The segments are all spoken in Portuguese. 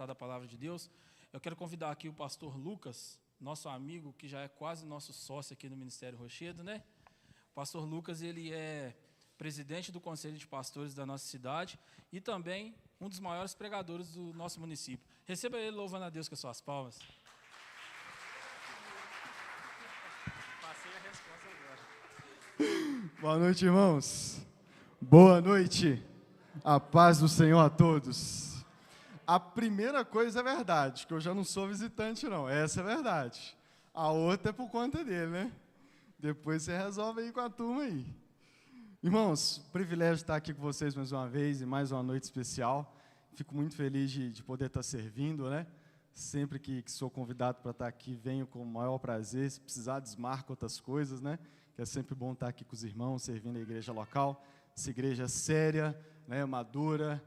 apresentada a palavra de Deus, eu quero convidar aqui o pastor Lucas, nosso amigo, que já é quase nosso sócio aqui no Ministério Rochedo, né? O pastor Lucas, ele é presidente do Conselho de Pastores da nossa cidade e também um dos maiores pregadores do nosso município. Receba ele louvando a Deus com as suas palmas. Passei a resposta agora. Boa noite, irmãos. Boa noite. A paz do Senhor a todos. A primeira coisa é verdade, que eu já não sou visitante, não. Essa é verdade. A outra é por conta dele, né? Depois você resolve aí com a turma aí. Irmãos, privilégio estar aqui com vocês mais uma vez, e mais uma noite especial. Fico muito feliz de poder estar servindo, né? Sempre que sou convidado para estar aqui, venho com o maior prazer. Se precisar, desmarco outras coisas, né? Que é sempre bom estar aqui com os irmãos, servindo a igreja local. Essa igreja séria, né, madura,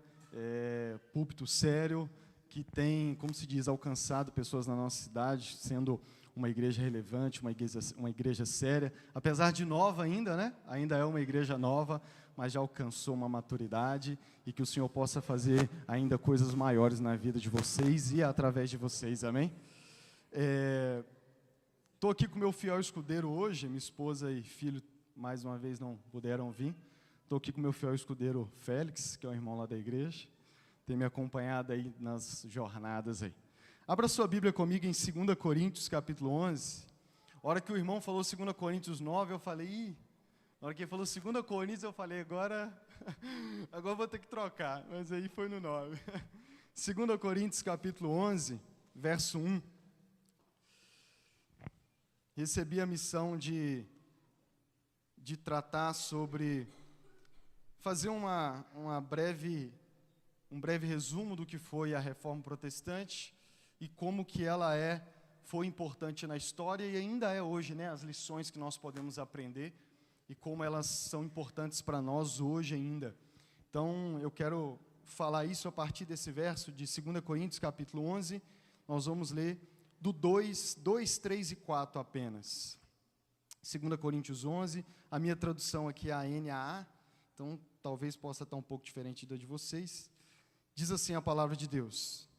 púlpito sério, que tem, como se diz, alcançado pessoas na nossa cidade, sendo uma igreja relevante, uma igreja séria, apesar de nova ainda, né? Ainda é uma igreja nova, mas já alcançou uma maturidade, e que o Senhor possa fazer ainda coisas maiores na vida de vocês e através de vocês, amém? Estou aqui com meu fiel escudeiro hoje, minha esposa e filho, mais uma vez, não puderam vir. Estou aqui com meu fiel escudeiro Félix, que é um irmão lá da igreja, tem me acompanhado aí nas jornadas aí. Abra sua Bíblia comigo em 2 Coríntios, capítulo 11. A hora que o irmão falou 2 Coríntios 9, eu falei, na hora que ele falou 2 Coríntios, eu falei, agora vou ter que trocar, mas aí foi no 9. 2 Coríntios, capítulo 11, verso 1. Recebi a missão de tratar sobre, fazer um breve resumo do que foi a Reforma Protestante, e como que ela foi importante na história e ainda é hoje, né, as lições que nós podemos aprender e como elas são importantes para nós hoje ainda. Então, eu quero falar isso a partir desse verso de 2 Coríntios, capítulo 11, nós vamos ler do 2, 3 e 4 apenas. 2 Coríntios 11, a minha tradução aqui é a NAA, então talvez possa estar um pouco diferente da de vocês. Diz assim a palavra de Deus: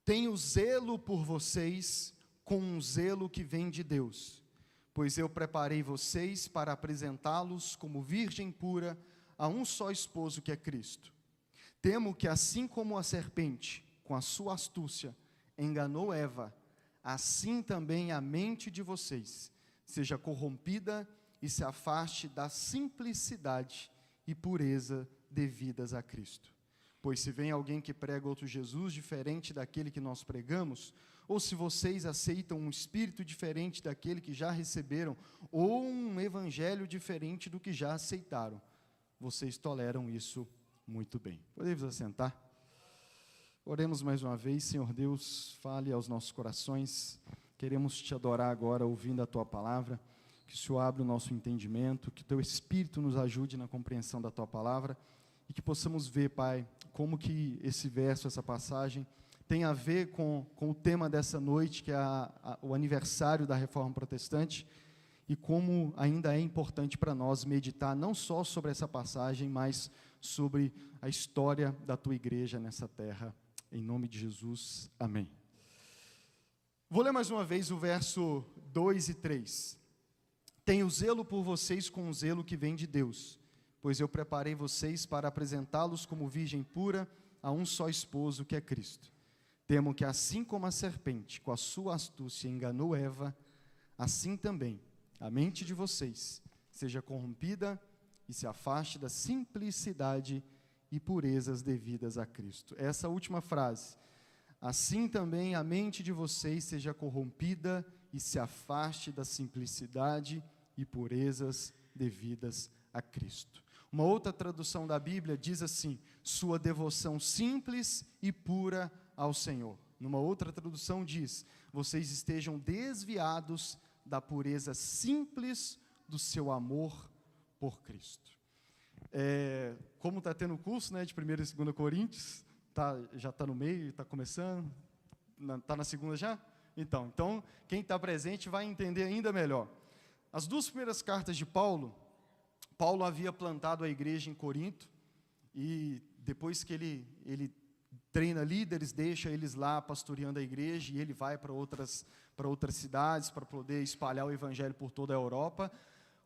tenho zelo por vocês com um zelo que vem de Deus, pois eu preparei vocês para apresentá-los como virgem pura a um só esposo, que é Cristo. Temo que, assim como a serpente, com a sua astúcia, enganou Eva, assim também a mente de vocês seja corrompida e se afaste da simplicidade e pureza devidas a Cristo. Pois se vem alguém que prega outro Jesus diferente daquele que nós pregamos, ou se vocês aceitam um espírito diferente daquele que já receberam, ou um evangelho diferente do que já aceitaram, vocês toleram isso muito bem. Podemos assentar? Oremos mais uma vez. Senhor Deus, fale aos nossos corações. Queremos te adorar agora, ouvindo a tua palavra. Que o Senhor abra o nosso entendimento, que o teu Espírito nos ajude na compreensão da tua palavra, e que possamos ver, Pai, como que esse verso, essa passagem, tem a ver com o tema dessa noite, que é o aniversário da Reforma Protestante, e como ainda é importante para nós meditar não só sobre essa passagem, mas sobre a história da tua igreja nessa terra. Em nome de Jesus, amém. Vou ler mais uma vez o verso 2 e 3. Tenho zelo por vocês com um zelo que vem de Deus, pois eu preparei vocês para apresentá-los como virgem pura a um só esposo, que é Cristo. Temo que, assim como a serpente, com a sua astúcia, enganou Eva, assim também a mente de vocês seja corrompida e se afaste da simplicidade e purezas devidas a Cristo. Essa última frase, assim também a mente de vocês seja corrompida e se afaste da simplicidade e purezas devidas a Cristo. Uma outra tradução da Bíblia diz assim: sua devoção simples e pura ao Senhor. Numa outra tradução diz: vocês estejam desviados da pureza simples do seu amor por Cristo. Como está tendo o curso, né, de 1 e 2 Coríntios, já está no meio, está começando, está na segunda já? Então quem está presente vai entender ainda melhor. As duas primeiras cartas de Paulo havia plantado a igreja em Corinto, e depois que ele treina líderes, deixa eles lá pastoreando a igreja, e ele vai para outras cidades para poder espalhar o evangelho por toda a Europa.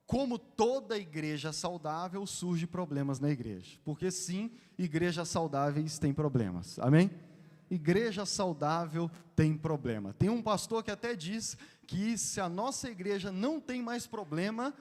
Como toda igreja saudável, surge problemas na igreja, porque sim, igrejas saudáveis têm problemas, amém? Igreja saudável tem problema. Tem um pastor que até diz que se a nossa igreja não tem mais problema,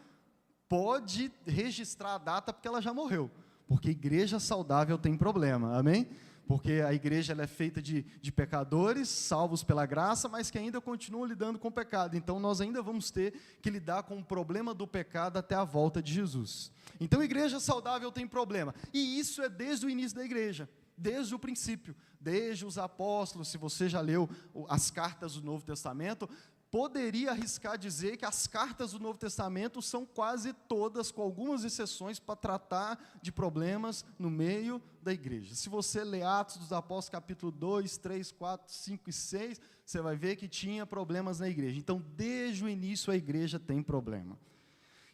pode registrar a data porque ela já morreu, porque igreja saudável tem problema, amém? Porque a igreja ela é feita de pecadores, salvos pela graça, mas que ainda continuam lidando com o pecado. Então, nós ainda vamos ter que lidar com o problema do pecado até a volta de Jesus. Então, igreja saudável tem problema. E isso é desde o início da igreja, desde o princípio, desde os apóstolos. Se você já leu as cartas do Novo Testamento, poderia arriscar dizer que as cartas do Novo Testamento são quase todas, com algumas exceções, para tratar de problemas no meio da igreja. Se você ler Atos dos Apóstolos, capítulo 2, 3, 4, 5 e 6, você vai ver que tinha problemas na igreja. Então, desde o início, a igreja tem problema.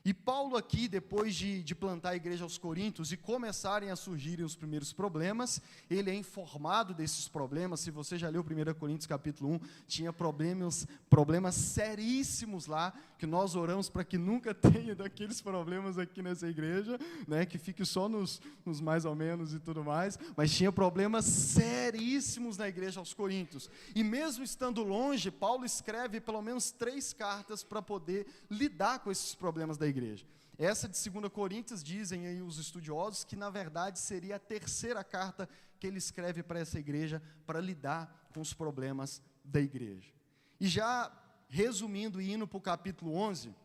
E Paulo aqui, depois de plantar a igreja aos Coríntios e começarem a surgirem os primeiros problemas, ele é informado desses problemas. Se você já leu 1 Coríntios capítulo 1, tinha problemas seríssimos lá, que nós oramos para que nunca tenha daqueles problemas aqui nessa igreja, né, que fique só nos mais ou menos e tudo mais, mas tinha problemas seríssimos na igreja aos Coríntios. E mesmo estando longe, Paulo escreve pelo menos 3 cartas para poder lidar com esses problemas da igreja. Essa de 2 Coríntios, dizem aí os estudiosos, que na verdade seria a 3ª carta que ele escreve para essa igreja, para lidar com os problemas da igreja. E já resumindo e indo para o capítulo 11,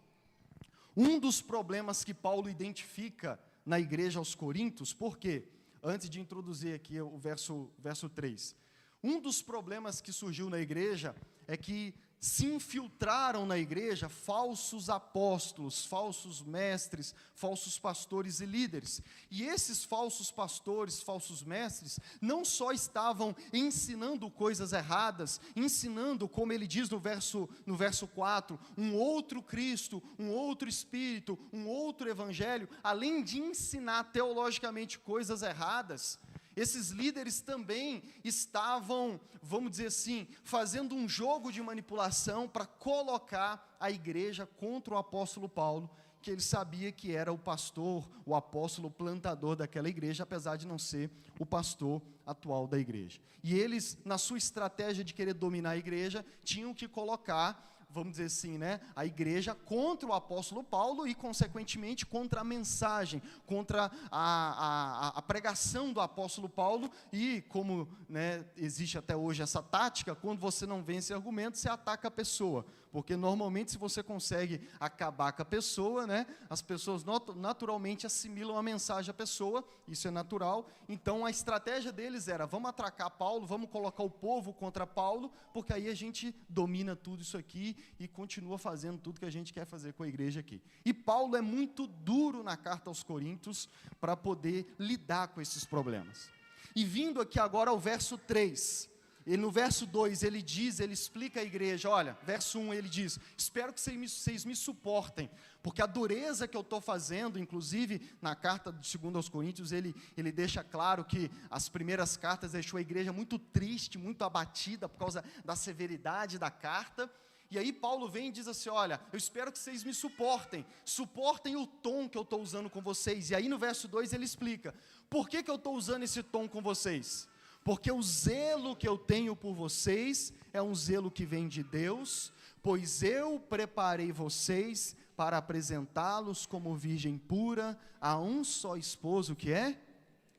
um dos problemas que Paulo identifica na igreja aos Coríntios, por quê? Antes de introduzir aqui o verso 3, um dos problemas que surgiu na igreja é que se infiltraram na igreja falsos apóstolos, falsos mestres, falsos pastores e líderes. E esses falsos pastores, falsos mestres, não só estavam ensinando coisas erradas, ensinando, como ele diz no verso 4, um outro Cristo, um outro Espírito, um outro Evangelho, além de ensinar teologicamente coisas erradas. Esses líderes também estavam, vamos dizer assim, fazendo um jogo de manipulação para colocar a igreja contra o apóstolo Paulo, que ele sabia que era o pastor, o apóstolo plantador daquela igreja, apesar de não ser o pastor atual da igreja. E eles, na sua estratégia de querer dominar a igreja, tinham que colocar, vamos dizer assim, né, a igreja contra o apóstolo Paulo e, consequentemente, contra a mensagem, contra a pregação do apóstolo Paulo. E, como, né, existe até hoje essa tática, quando você não vence argumentos, você ataca a pessoa. Porque, normalmente, se você consegue acabar com a pessoa, né, as pessoas naturalmente assimilam a mensagem à pessoa, isso é natural. Então, a estratégia deles era, vamos atracar Paulo, vamos colocar o povo contra Paulo, porque aí a gente domina tudo isso aqui e continua fazendo tudo que a gente quer fazer com a igreja aqui. E Paulo é muito duro na carta aos Coríntios para poder lidar com esses problemas. E vindo aqui agora ao verso 3, no verso 2 ele explica à igreja, olha, verso 1 ele diz, espero que vocês me suportem, porque a dureza que eu estou fazendo, inclusive na carta de 2 aos Coríntios, ele deixa claro que as primeiras cartas deixou a igreja muito triste, muito abatida por causa da severidade da carta. E aí Paulo vem e diz assim, olha, eu espero que vocês me suportem o tom que eu estou usando com vocês. E aí no verso 2 ele explica, por que eu estou usando esse tom com vocês? Porque o zelo que eu tenho por vocês é um zelo que vem de Deus, pois eu preparei vocês para apresentá-los como virgem pura a um só esposo, que é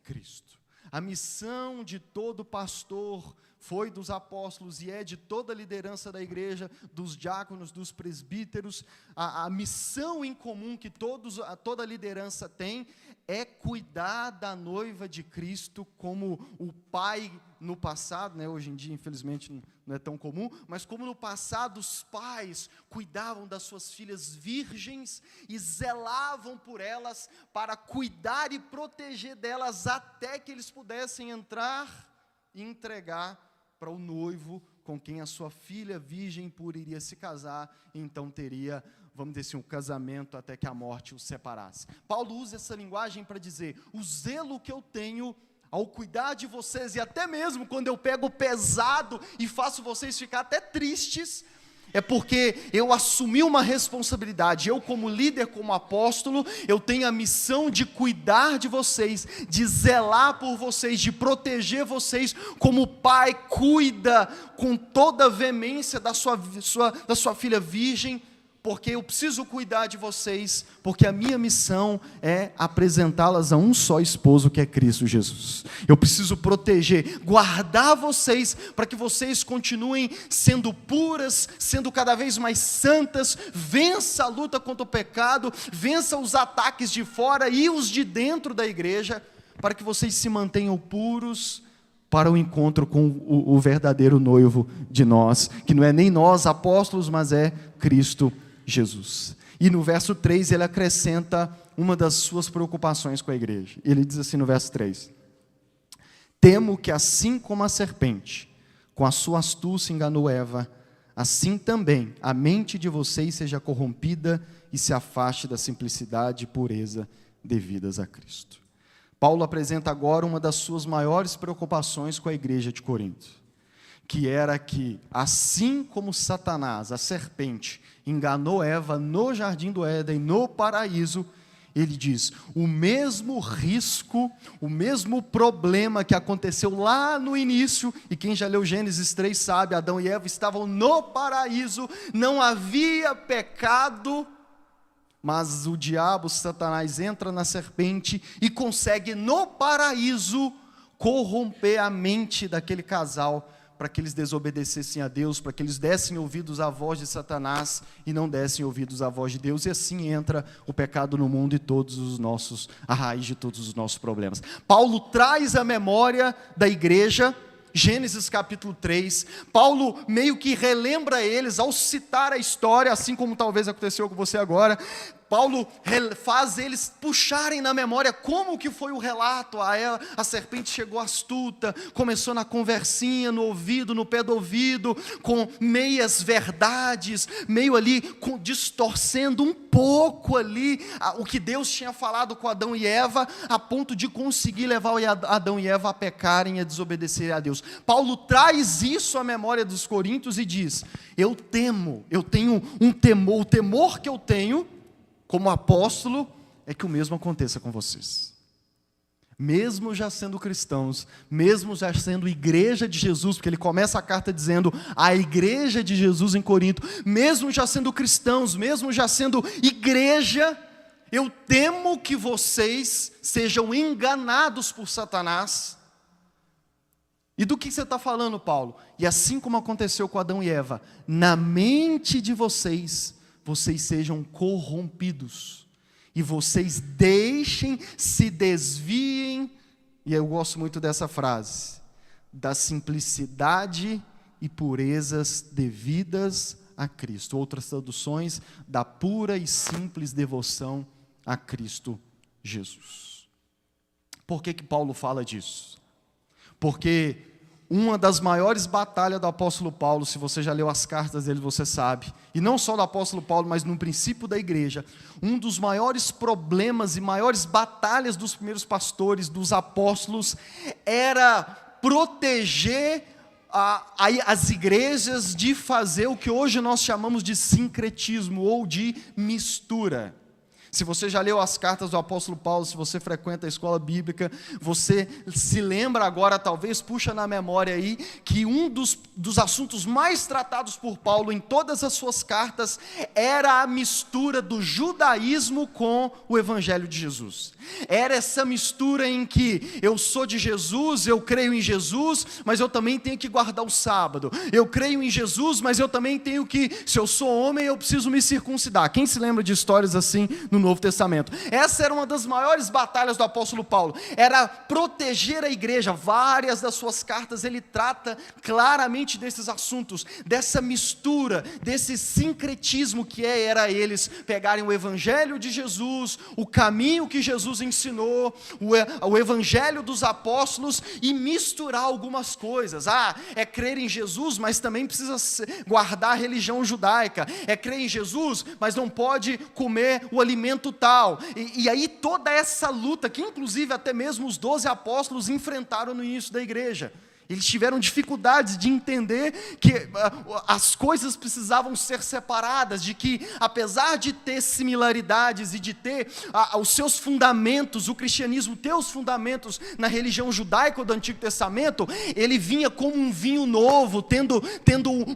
Cristo. A missão de todo pastor foi dos apóstolos e é de toda a liderança da igreja, dos diáconos, dos presbíteros. A missão em comum que toda a liderança tem é cuidar da noiva de Cristo, como o pai no passado, né, hoje em dia infelizmente não é tão comum, mas como no passado os pais cuidavam das suas filhas virgens e zelavam por elas para cuidar e proteger delas até que eles pudessem entrar e entregar para o noivo com quem a sua filha virgem pura iria se casar, e então teria, vamos dizer assim, um casamento até que a morte os separasse. Paulo usa essa linguagem para dizer, o zelo que eu tenho ao cuidar de vocês, e até mesmo quando eu pego pesado e faço vocês ficar até tristes, é porque eu assumi uma responsabilidade. Eu, como líder, como apóstolo, eu tenho a missão de cuidar de vocês, de zelar por vocês, de proteger vocês, como o pai cuida com toda a veemência da sua filha virgem, porque eu preciso cuidar de vocês, porque a minha missão é apresentá-las a um só esposo, que é Cristo Jesus. Eu preciso proteger, guardar vocês, para que vocês continuem sendo puras, sendo cada vez mais santas, vença a luta contra o pecado, vença os ataques de fora e os de dentro da igreja, para que vocês se mantenham puros, para o encontro com o verdadeiro noivo de nós, que não é nem nós apóstolos, mas é Cristo Jesus. E no verso 3 ele acrescenta uma das suas preocupações com a igreja. Ele diz assim no verso 3: temo que assim como a serpente, com a sua astúcia enganou Eva, assim também a mente de vocês seja corrompida e se afaste da simplicidade e pureza devidas a Cristo. Paulo apresenta agora uma das suas maiores preocupações com a igreja de Corinto, que era que, assim como Satanás, a serpente, enganou Eva no jardim do Éden, no paraíso, ele diz, o mesmo risco, o mesmo problema que aconteceu lá no início, e quem já leu Gênesis 3 sabe, Adão e Eva estavam no paraíso, não havia pecado, mas o diabo, Satanás, entra na serpente e consegue no paraíso corromper a mente daquele casal, para que eles desobedecessem a Deus, para que eles dessem ouvidos à voz de Satanás e não dessem ouvidos à voz de Deus, e assim entra o pecado no mundo e a raiz de todos os nossos problemas. Paulo traz a memória da igreja, Gênesis capítulo 3, Paulo meio que relembra eles ao citar a história, assim como talvez aconteceu com você agora. Paulo faz eles puxarem na memória como que foi o relato. A serpente chegou astuta, começou na conversinha, no ouvido, no pé do ouvido, com meias verdades, meio ali distorcendo um pouco ali o que Deus tinha falado com Adão e Eva, a ponto de conseguir levar Adão e Eva a pecarem e a desobedecerem a Deus. Paulo traz isso à memória dos coríntios e diz, eu tenho um temor, o temor que eu tenho como apóstolo, é que o mesmo aconteça com vocês. Mesmo já sendo cristãos, mesmo já sendo igreja de Jesus, porque ele começa a carta dizendo, a igreja de Jesus em Corinto, mesmo já sendo cristãos, mesmo já sendo igreja, eu temo que vocês sejam enganados por Satanás. E do que você está falando, Paulo? E assim como aconteceu com Adão e Eva, na mente de vocês sejam corrompidos, e vocês se desviem, e eu gosto muito dessa frase, da simplicidade e purezas devidas a Cristo. Outras traduções, da pura e simples devoção a Cristo Jesus. Por que Paulo fala disso? Porque uma das maiores batalhas do apóstolo Paulo, se você já leu as cartas dele, você sabe, e não só do apóstolo Paulo, mas no princípio da igreja, um dos maiores problemas e maiores batalhas dos primeiros pastores, dos apóstolos, era proteger as igrejas de fazer o que hoje nós chamamos de sincretismo, ou de mistura. Se você já leu as cartas do apóstolo Paulo, se você frequenta a escola bíblica, você se lembra agora, talvez puxa na memória aí, que um dos assuntos mais tratados por Paulo em todas as suas cartas era a mistura do judaísmo com o evangelho de Jesus. Era essa mistura em que eu sou de Jesus, eu creio em Jesus, mas eu também tenho que guardar o sábado. Eu creio em Jesus, mas eu também tenho que, se eu sou homem, eu preciso me circuncidar. Quem se lembra de histórias assim no Novo Testamento? Essa era uma das maiores batalhas do apóstolo Paulo, era proteger a igreja. Várias das suas cartas ele trata claramente desses assuntos, dessa mistura, desse sincretismo que era eles pegarem o evangelho de Jesus, o caminho que Jesus ensinou, o evangelho dos apóstolos, e misturar algumas coisas. É crer em Jesus, mas também precisa guardar a religião judaica. É crer em Jesus, mas não pode comer o alimento momento tal. E aí toda essa luta, que inclusive até mesmo os 12 apóstolos enfrentaram no início da igreja. Eles tiveram dificuldades de entender que as coisas precisavam ser separadas, de que apesar de ter similaridades e de ter os seus fundamentos, o cristianismo ter os fundamentos na religião judaica do Antigo Testamento, ele vinha como um vinho novo, tendo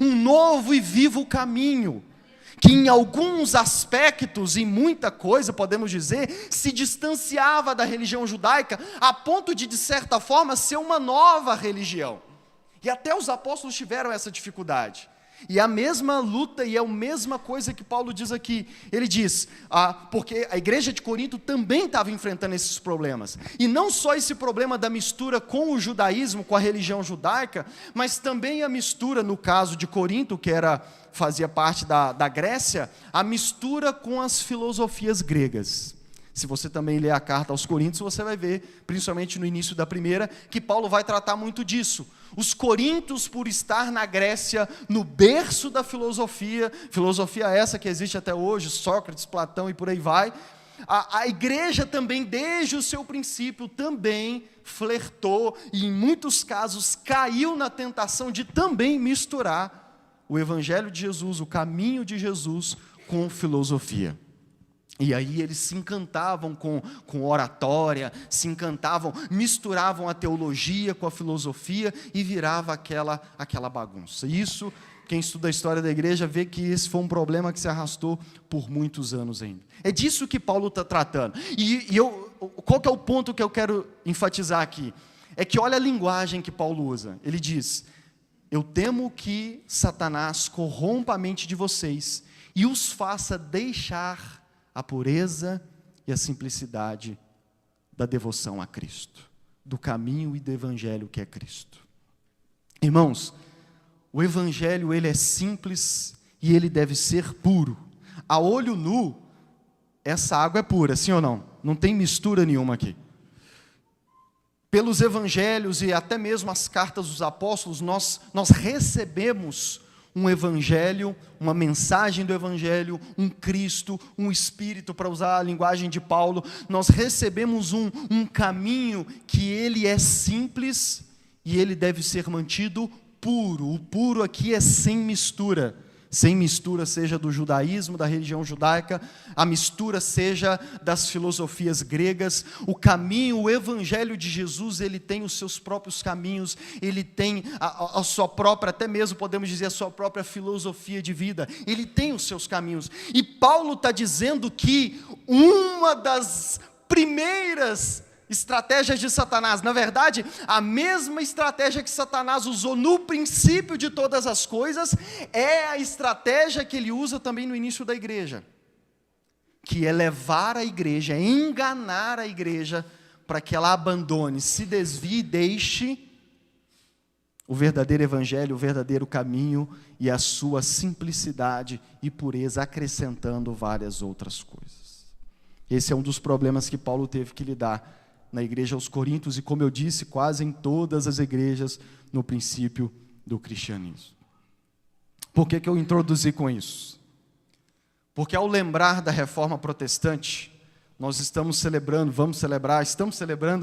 um novo e vivo caminho, que em alguns aspectos, em muita coisa, podemos dizer, se distanciava da religião judaica, a ponto de certa forma, ser uma nova religião. E até os apóstolos tiveram essa dificuldade. E a mesma luta e a mesma coisa que Paulo diz aqui. Ele diz, porque a igreja de Corinto também estava enfrentando esses problemas. E não só esse problema da mistura com o judaísmo, com a religião judaica, mas também a mistura, no caso de Corinto, que fazia parte da Grécia, a mistura com as filosofias gregas. Se você também ler a carta aos Coríntios, você vai ver, principalmente no início da primeira, que Paulo vai tratar muito disso. Os coríntios, por estar na Grécia, no berço da filosofia essa que existe até hoje, Sócrates, Platão e por aí vai, a igreja também, desde o seu princípio, também flertou e em muitos casos caiu na tentação de também misturar o evangelho de Jesus, o caminho de Jesus, com filosofia. E aí eles se encantavam com oratória, se encantavam, misturavam a teologia com a filosofia e virava aquela bagunça. Isso, quem estuda a história da igreja vê que esse foi um problema que se arrastou por muitos anos ainda. É disso que Paulo está tratando. Qual que é o ponto que eu quero enfatizar aqui? É que olha a linguagem que Paulo usa. Ele diz, eu temo que Satanás corrompa a mente de vocês e os faça deixar a pureza e a simplicidade da devoção a Cristo, do caminho e do evangelho que é Cristo. Irmãos, o evangelho ele é simples e ele deve ser puro. A olho nu, essa água é pura, sim ou não? Não tem mistura nenhuma aqui. Pelos evangelhos e até mesmo as cartas dos apóstolos, nós recebemos um evangelho, uma mensagem do evangelho, um Cristo, um Espírito, para usar a linguagem de Paulo. Nós recebemos um caminho que ele é simples e ele deve ser mantido puro. O puro aqui é sem mistura. Sem mistura seja do judaísmo, da religião judaica, a mistura seja das filosofias gregas. O caminho, o evangelho de Jesus, ele tem os seus próprios caminhos, ele tem a sua própria, até mesmo podemos dizer, a sua própria filosofia de vida, ele tem os seus caminhos. E Paulo está dizendo que uma das primeiras estratégias de Satanás, na verdade, a mesma estratégia que Satanás usou no princípio de todas as coisas, é a estratégia que ele usa também no início da igreja, que é levar a igreja, é enganar a igreja, para que ela abandone, se desvie e deixe o verdadeiro evangelho, o verdadeiro caminho e a sua simplicidade e pureza, acrescentando várias outras coisas. Esse é um dos problemas que Paulo teve que lidar na igreja aos Coríntios, e como eu disse, quase em todas as igrejas no princípio do cristianismo. Por que eu introduzi com isso? Porque ao lembrar da reforma protestante, nós estamos celebrando,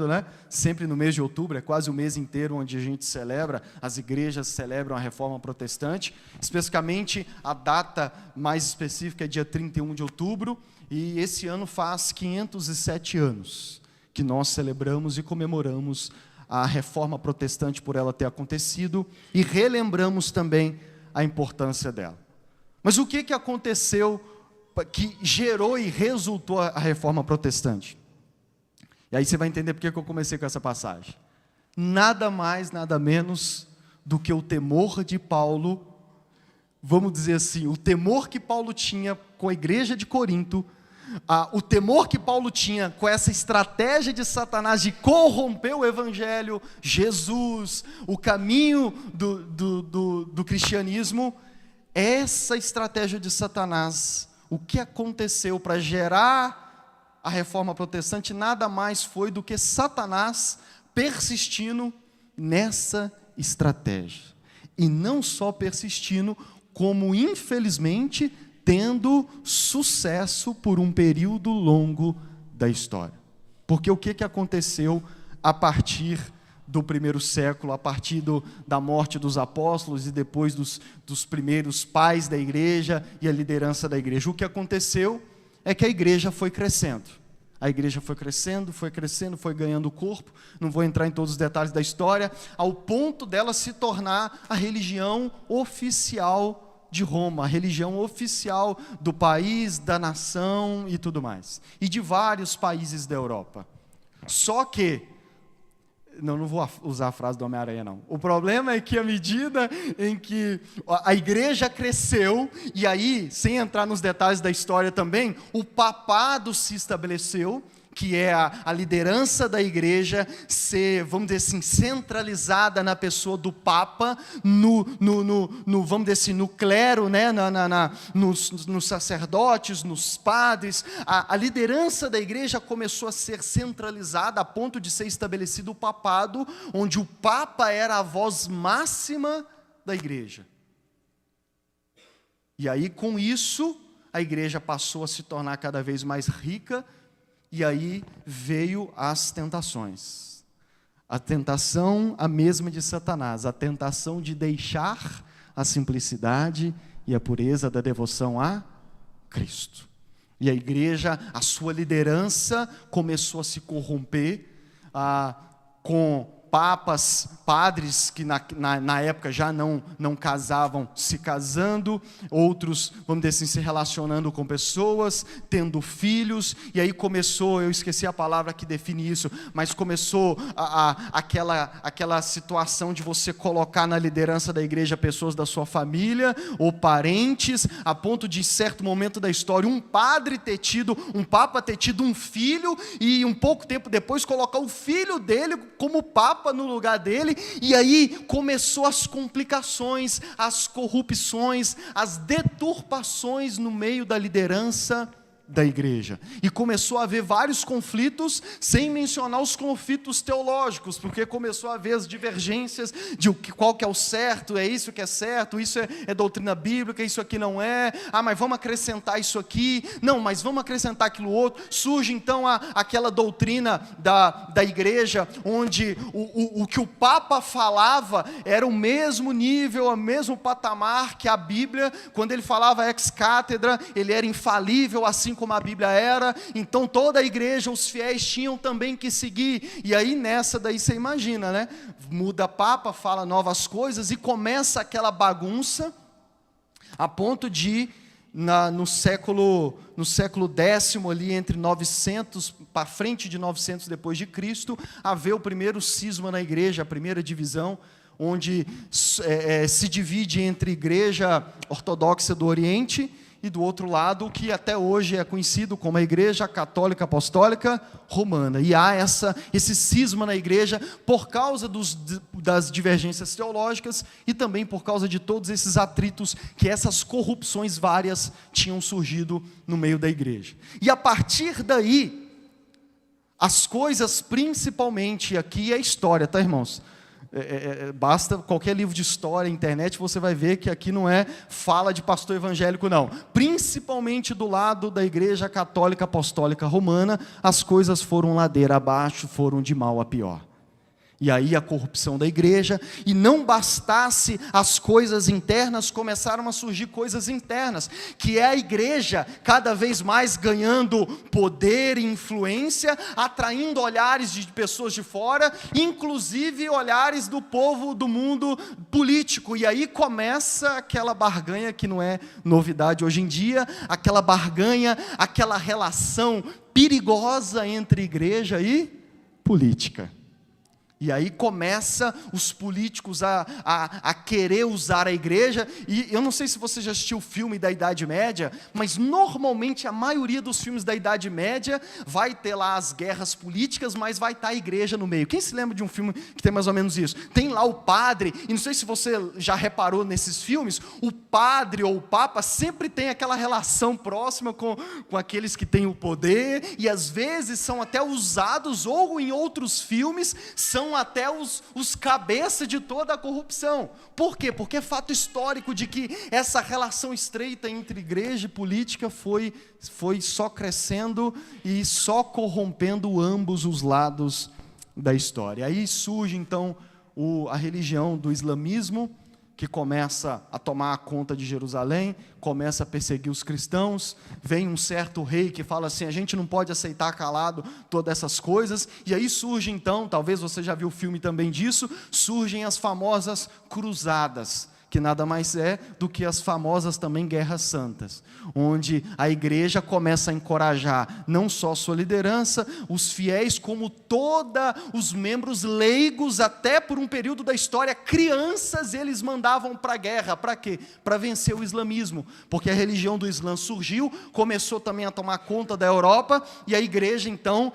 né? Sempre no mês de outubro, é quase o mês inteiro onde a gente celebra, as igrejas celebram a reforma protestante, especificamente a data mais específica é dia 31 de outubro, e esse ano faz 507 anos que nós celebramos e comemoramos a reforma protestante por ela ter acontecido e relembramos também a importância dela. Mas o que aconteceu que gerou e resultou a reforma protestante? E aí você vai entender por que eu comecei com essa passagem. Nada mais, nada menos do que o temor de Paulo, vamos dizer assim, o temor que Paulo tinha com a igreja de Corinto, o temor que Paulo tinha com essa estratégia de Satanás de corromper o evangelho, Jesus, o caminho do cristianismo, essa estratégia de Satanás, o que aconteceu para gerar a reforma protestante, nada mais foi do que Satanás persistindo nessa estratégia. E não só persistindo, como infelizmente tendo sucesso por um período longo da história. Porque o que aconteceu a partir do primeiro século, a partir da morte dos apóstolos e depois dos primeiros pais da igreja e a liderança da igreja? O que aconteceu é que a igreja foi crescendo. A igreja foi crescendo, foi ganhando corpo, não vou entrar em todos os detalhes da história, ao ponto dela se tornar a religião oficial de Roma, a religião oficial do país, da nação e tudo mais, e de vários países da Europa. Só que, não vou usar a frase do Homem-Aranha não, o problema é que à medida em que a igreja cresceu, e aí, sem entrar nos detalhes da história também, o papado se estabeleceu, que é a liderança da igreja ser, vamos dizer assim, centralizada na pessoa do Papa, vamos dizer assim, no clero, né? nos sacerdotes, nos padres. A liderança da igreja começou a ser centralizada a ponto de ser estabelecido o papado, onde o Papa era a voz máxima da igreja. E aí, com isso, a igreja passou a se tornar cada vez mais rica. E aí veio as tentações. A tentação, a mesma de Satanás, a tentação de deixar a simplicidade e a pureza da devoção a Cristo. E a igreja, a sua liderança começou a se corromper com papas, padres que na época já não casavam, se casando, outros, vamos dizer assim, se relacionando com pessoas, tendo filhos, e aí começou, eu esqueci a palavra que define isso, mas começou aquela situação de você colocar na liderança da igreja pessoas da sua família, ou parentes, a ponto de, em certo momento da história, um papa ter tido um filho, e um pouco tempo depois colocar o filho dele como papa no lugar dele, e aí começou as complicações, as corrupções, as deturpações no meio da liderança da igreja, e começou a haver vários conflitos, sem mencionar os conflitos teológicos, porque começou a haver as divergências de qual que é o certo, é isso que é certo, isso é doutrina bíblica, isso aqui não é, mas vamos acrescentar isso aqui, não, mas vamos acrescentar aquilo outro. Surge então aquela doutrina da igreja, onde o que o Papa falava era o mesmo nível, o mesmo patamar que a Bíblia. Quando ele falava ex cátedra, ele era infalível, assim como a Bíblia era, então toda a igreja, os fiéis tinham também que seguir, e aí nessa daí você imagina, né? Muda Papa, fala novas coisas, e começa aquela bagunça, a ponto de, no século X, ali entre 900, para frente de 900 depois de Cristo, haver o primeiro cisma na igreja, a primeira divisão, onde se divide entre igreja ortodoxa do Oriente, e do outro lado, o que até hoje é conhecido como a Igreja Católica Apostólica Romana. E há esse cisma na igreja por causa das divergências teológicas e também por causa de todos esses atritos, que essas corrupções várias tinham surgido no meio da igreja. E a partir daí, as coisas, principalmente aqui, é história, tá, irmãos? Basta qualquer livro de história, internet, você vai ver que aqui não é fala de pastor evangélico, não. Principalmente do lado da Igreja Católica Apostólica Romana, as coisas foram ladeira abaixo, foram de mal a pior. E aí a corrupção da igreja, e não bastasse as coisas internas, começaram a surgir coisas internas, que é a igreja cada vez mais ganhando poder e influência, atraindo olhares de pessoas de fora, inclusive olhares do povo do mundo político, e aí começa aquela barganha que não é novidade hoje em dia, aquela barganha, aquela relação perigosa entre igreja e política. E aí começa os políticos a querer usar a igreja, e eu não sei se você já assistiu o filme da Idade Média, mas normalmente a maioria dos filmes da Idade Média vai ter lá as guerras políticas, mas vai estar a igreja no meio. Quem se lembra de um filme que tem mais ou menos isso? Tem lá o padre, e não sei se você já reparou nesses filmes, o padre ou o papa sempre tem aquela relação próxima com aqueles que têm o poder, e às vezes são até usados, ou em outros filmes, são são até os cabeças de toda a corrupção. Por quê? Porque é fato histórico de que essa relação estreita entre igreja e política foi só crescendo e só corrompendo ambos os lados da história. Aí surge então a religião do islamismo, que começa a tomar conta de Jerusalém, começa a perseguir os cristãos. Vem um certo rei que fala assim: a gente não pode aceitar calado todas essas coisas. E aí surge então, talvez você já viu o filme também disso, surgem as famosas cruzadas, que nada mais é do que as famosas também guerras santas, onde a igreja começa a encorajar não só sua liderança, os fiéis, como todos os membros leigos, até por um período da história, crianças eles mandavam para a guerra. Para quê? Para vencer o islamismo, porque a religião do Islã surgiu, começou também a tomar conta da Europa, e a igreja então,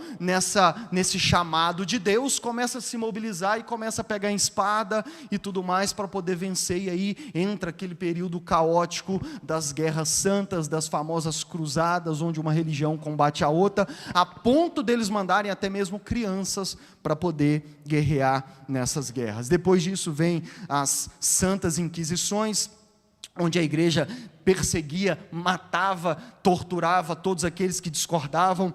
nesse chamado de Deus, começa a se mobilizar e começa a pegar em espada e tudo mais para poder vencer. E aí entra aquele período caótico das guerras santas, das famosas cruzadas, onde uma religião combate a outra, a ponto deles mandarem até mesmo crianças para poder guerrear nessas guerras. Depois disso vem as santas inquisições, onde a igreja perseguia, matava, torturava todos aqueles que discordavam,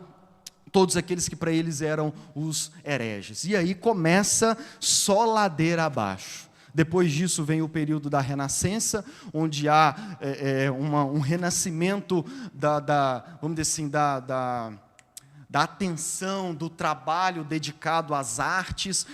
todos aqueles que para eles eram os hereges. E aí começa só ladeira abaixo. Depois disso vem o período da Renascença, onde há um renascimento vamos dizer assim, da atenção, do trabalho dedicado às artes.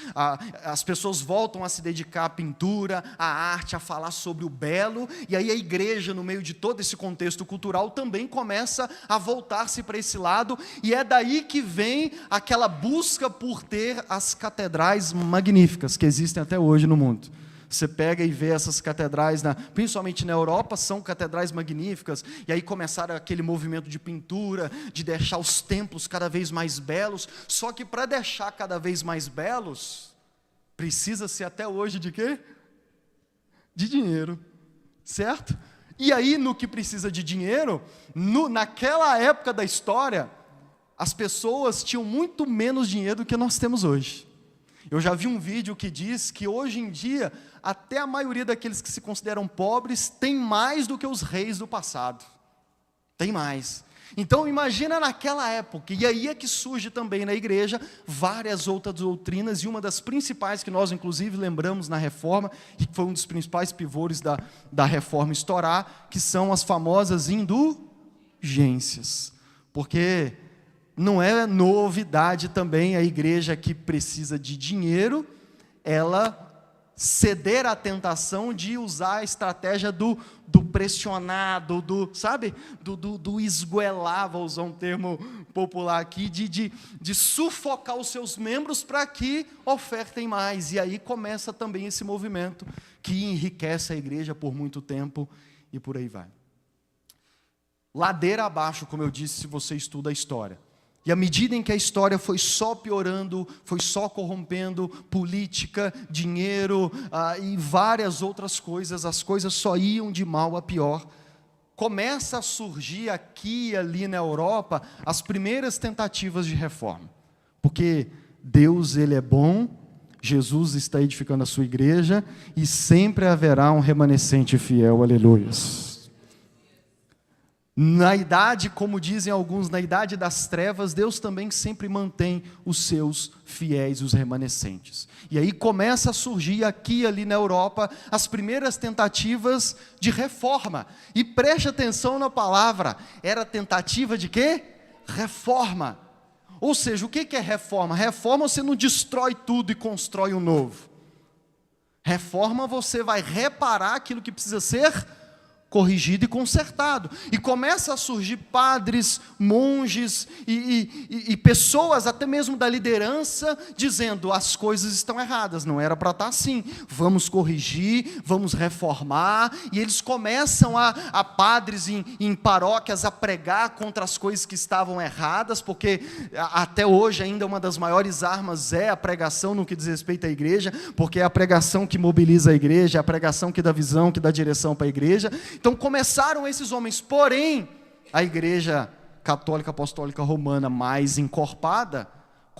As pessoas voltam a se dedicar à pintura, à arte, a falar sobre o belo, e aí a igreja, no meio de todo esse contexto cultural, também começa a voltar-se para esse lado, e é daí que vem aquela busca por ter as catedrais magníficas que existem até hoje no mundo. Você pega e vê essas catedrais, principalmente na Europa, são catedrais magníficas, e aí começaram aquele movimento de pintura, de deixar os templos cada vez mais belos. Só que para deixar cada vez mais belos, precisa-se até hoje de quê? De dinheiro, certo? E aí, no que precisa de dinheiro, naquela época da história, as pessoas tinham muito menos dinheiro do que nós temos hoje. Eu já vi um vídeo que diz que hoje em dia, até a maioria daqueles que se consideram pobres tem mais do que os reis do passado. Tem mais. Então imagina naquela época, e aí é que surge também na igreja várias outras doutrinas, e uma das principais que nós inclusive lembramos na Reforma, e que foi um dos principais pivôs da Reforma estourar, que são as famosas indulgências. Porque não é novidade também a igreja que precisa de dinheiro, ela ceder à tentação de usar a estratégia do pressionado, do esgoelar, vou usar um termo popular aqui, de sufocar os seus membros para que ofertem mais. E aí começa também esse movimento que enriquece a igreja por muito tempo e por aí vai. Ladeira abaixo, como eu disse, se você estuda a história. E à medida em que a história foi só piorando, foi só corrompendo política, dinheiro e várias outras coisas, as coisas só iam de mal a pior. Começa a surgir aqui e ali na Europa as primeiras tentativas de reforma. Porque Deus, Ele é bom, Jesus está edificando a sua igreja e sempre haverá um remanescente fiel, aleluias. Na idade, como dizem alguns, na idade das trevas, Deus também sempre mantém os seus fiéis, os remanescentes. E aí começa a surgir aqui e ali na Europa as primeiras tentativas de reforma. E preste atenção na palavra, era tentativa de quê? Reforma. Ou seja, o que é reforma? Reforma você não destrói tudo e constrói um novo. Reforma você vai reparar aquilo que precisa ser corrigido e consertado, e começa a surgir padres, monges e pessoas até mesmo da liderança dizendo: as coisas estão erradas, não era para estar assim, vamos corrigir, vamos reformar. E eles começam a padres em paróquias a pregar contra as coisas que estavam erradas, porque até hoje ainda uma das maiores armas é a pregação no que diz respeito à igreja, porque é a pregação que mobiliza a igreja, é a pregação que dá visão, que dá direção para a igreja. Então começaram esses homens, porém, a igreja católica apostólica romana mais encorpada,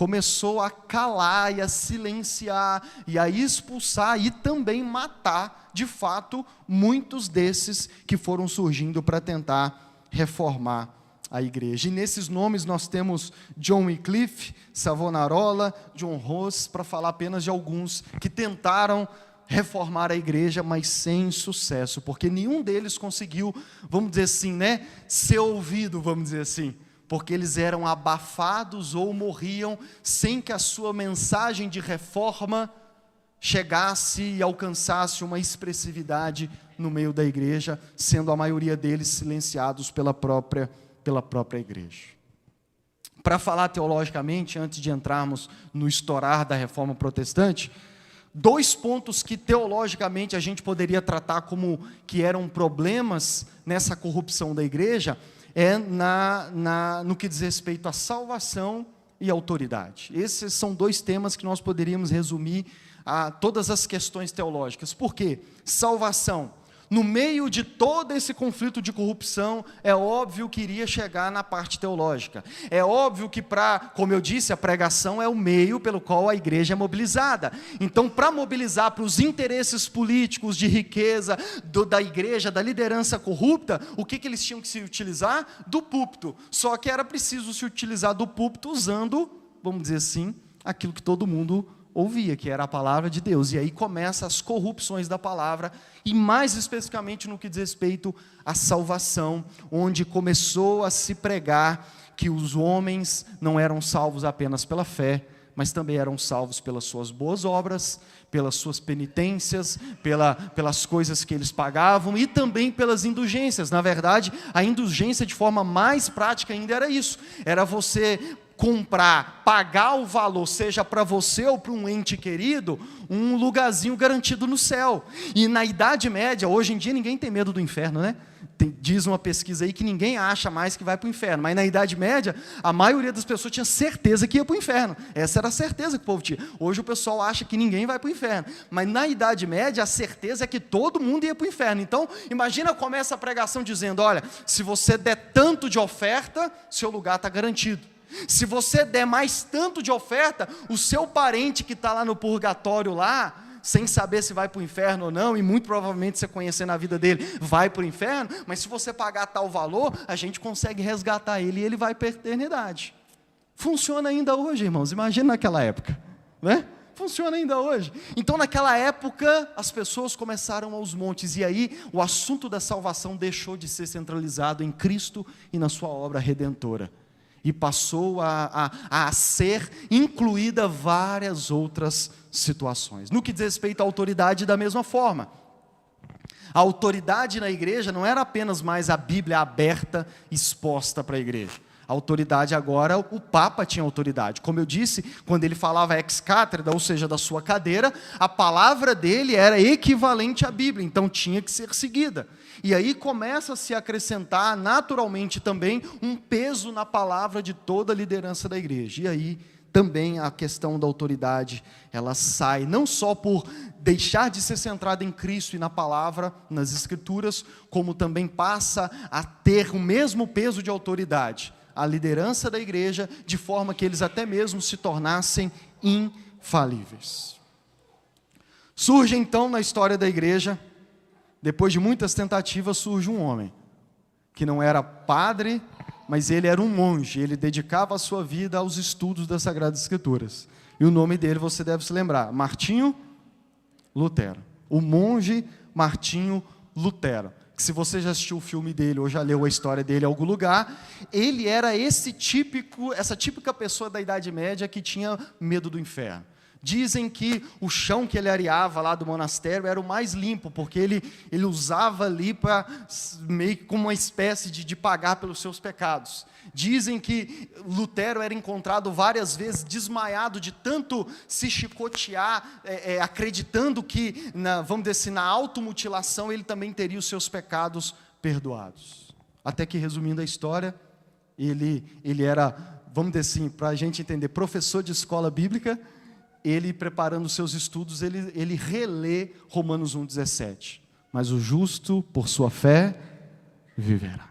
começou a calar e a silenciar e a expulsar e também matar, de fato, muitos desses que foram surgindo para tentar reformar a igreja. E nesses nomes nós temos John Wycliffe, Savonarola, John Ross, para falar apenas de alguns que tentaram reformar a igreja, mas sem sucesso, porque nenhum deles conseguiu, vamos dizer assim, ser ouvido, vamos dizer assim, porque eles eram abafados ou morriam sem que a sua mensagem de reforma chegasse e alcançasse uma expressividade no meio da igreja, sendo a maioria deles silenciados pela própria igreja. Para falar teologicamente, antes de entrarmos no estourar da reforma protestante, 2 pontos que teologicamente a gente poderia tratar como que eram problemas nessa corrupção da igreja, no que diz respeito à salvação e autoridade. Esses são 2 temas que nós poderíamos resumir a todas as questões teológicas. Por quê? Salvação. No meio de todo esse conflito de corrupção, é óbvio que iria chegar na parte teológica. É óbvio que, como eu disse, a pregação é o meio pelo qual a igreja é mobilizada. Então, para mobilizar para os interesses políticos de riqueza da igreja, da liderança corrupta, o que eles tinham que se utilizar? Do púlpito. Só que era preciso se utilizar do púlpito usando, vamos dizer assim, aquilo que todo mundo ouvia, que era a palavra de Deus. E aí começam as corrupções da palavra, e mais especificamente no que diz respeito à salvação, onde começou a se pregar que os homens não eram salvos apenas pela fé, mas também eram salvos pelas suas boas obras, pelas suas penitências, pelas coisas que eles pagavam, e também pelas indulgências. Na verdade, a indulgência de forma mais prática ainda era isso, era você comprar, pagar o valor, seja para você ou para um ente querido, um lugarzinho garantido no céu. E na Idade Média, hoje em dia ninguém tem medo do inferno, né? Diz uma pesquisa aí que ninguém acha mais que vai para o inferno, mas na Idade Média, a maioria das pessoas tinha certeza que ia para o inferno. Essa era a certeza que o povo tinha. Hoje o pessoal acha que ninguém vai para o inferno, mas na Idade Média a certeza é que todo mundo ia para o inferno. Então, imagina como essa pregação dizendo, olha, se você der tanto de oferta, seu lugar está garantido. Se você der mais tanto de oferta, o seu parente que está lá no purgatório lá, sem saber se vai para o inferno ou não, e muito provavelmente você conhecendo a vida dele, vai para o inferno, mas se você pagar tal valor, a gente consegue resgatar ele e ele vai para a eternidade. Funciona ainda hoje, irmãos, imagina naquela época, né? Funciona ainda hoje. Então naquela época, as pessoas começaram aos montes, e aí o assunto da salvação deixou de ser centralizado em Cristo e na sua obra redentora, e passou a ser incluída várias outras situações. No que diz respeito à autoridade, da mesma forma. A autoridade na igreja não era apenas mais a Bíblia aberta, exposta para a igreja. A autoridade agora, o Papa tinha autoridade. Como eu disse, quando ele falava ex-cátedra, ou seja, da sua cadeira, a palavra dele era equivalente à Bíblia, então tinha que ser seguida. E aí começa a se acrescentar naturalmente também um peso na palavra de toda a liderança da igreja. E aí também a questão da autoridade, ela sai não só por deixar de ser centrada em Cristo e na palavra, nas Escrituras, como também passa a ter o mesmo peso de autoridade, a liderança da igreja, de forma que eles até mesmo se tornassem infalíveis. Surge então na história da igreja, depois de muitas tentativas, surge um homem, que não era padre, mas ele era um monge, ele dedicava a sua vida aos estudos das Sagradas Escrituras. E o nome dele você deve se lembrar, Martinho Lutero. O monge Martinho Lutero. Se você já assistiu o filme dele ou já leu a história dele em algum lugar, ele era essa típica pessoa da Idade Média que tinha medo do inferno. Dizem que o chão que ele areava lá do monastério era o mais limpo, porque ele usava ali para meio que como uma espécie de pagar pelos seus pecados. Dizem que Lutero era encontrado várias vezes desmaiado de tanto se chicotear, acreditando que, vamos dizer assim, na automutilação ele também teria os seus pecados perdoados. Até que, resumindo a história, ele era, vamos dizer assim, para a gente entender, professor de escola bíblica. Ele, preparando os seus estudos, ele relê Romanos 1,17. Mas o justo, por sua fé, viverá.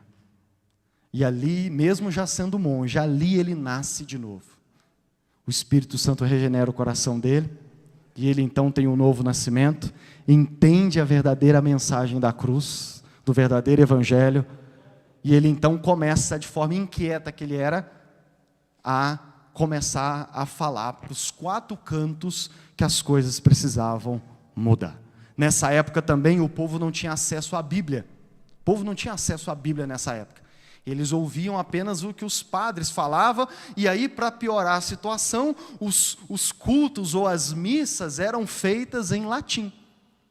E ali, mesmo já sendo monge, ali ele nasce de novo. O Espírito Santo regenera o coração dele, e ele então tem um novo nascimento, entende a verdadeira mensagem da cruz, do verdadeiro evangelho, e ele então começa, de forma inquieta que ele era, a começar a falar para os 4 cantos que as coisas precisavam mudar. Nessa época também o povo não tinha acesso à Bíblia. O povo não tinha acesso à Bíblia nessa época. Eles ouviam apenas o que os padres falavam, e aí, para piorar a situação, os cultos ou as missas eram feitas em latim,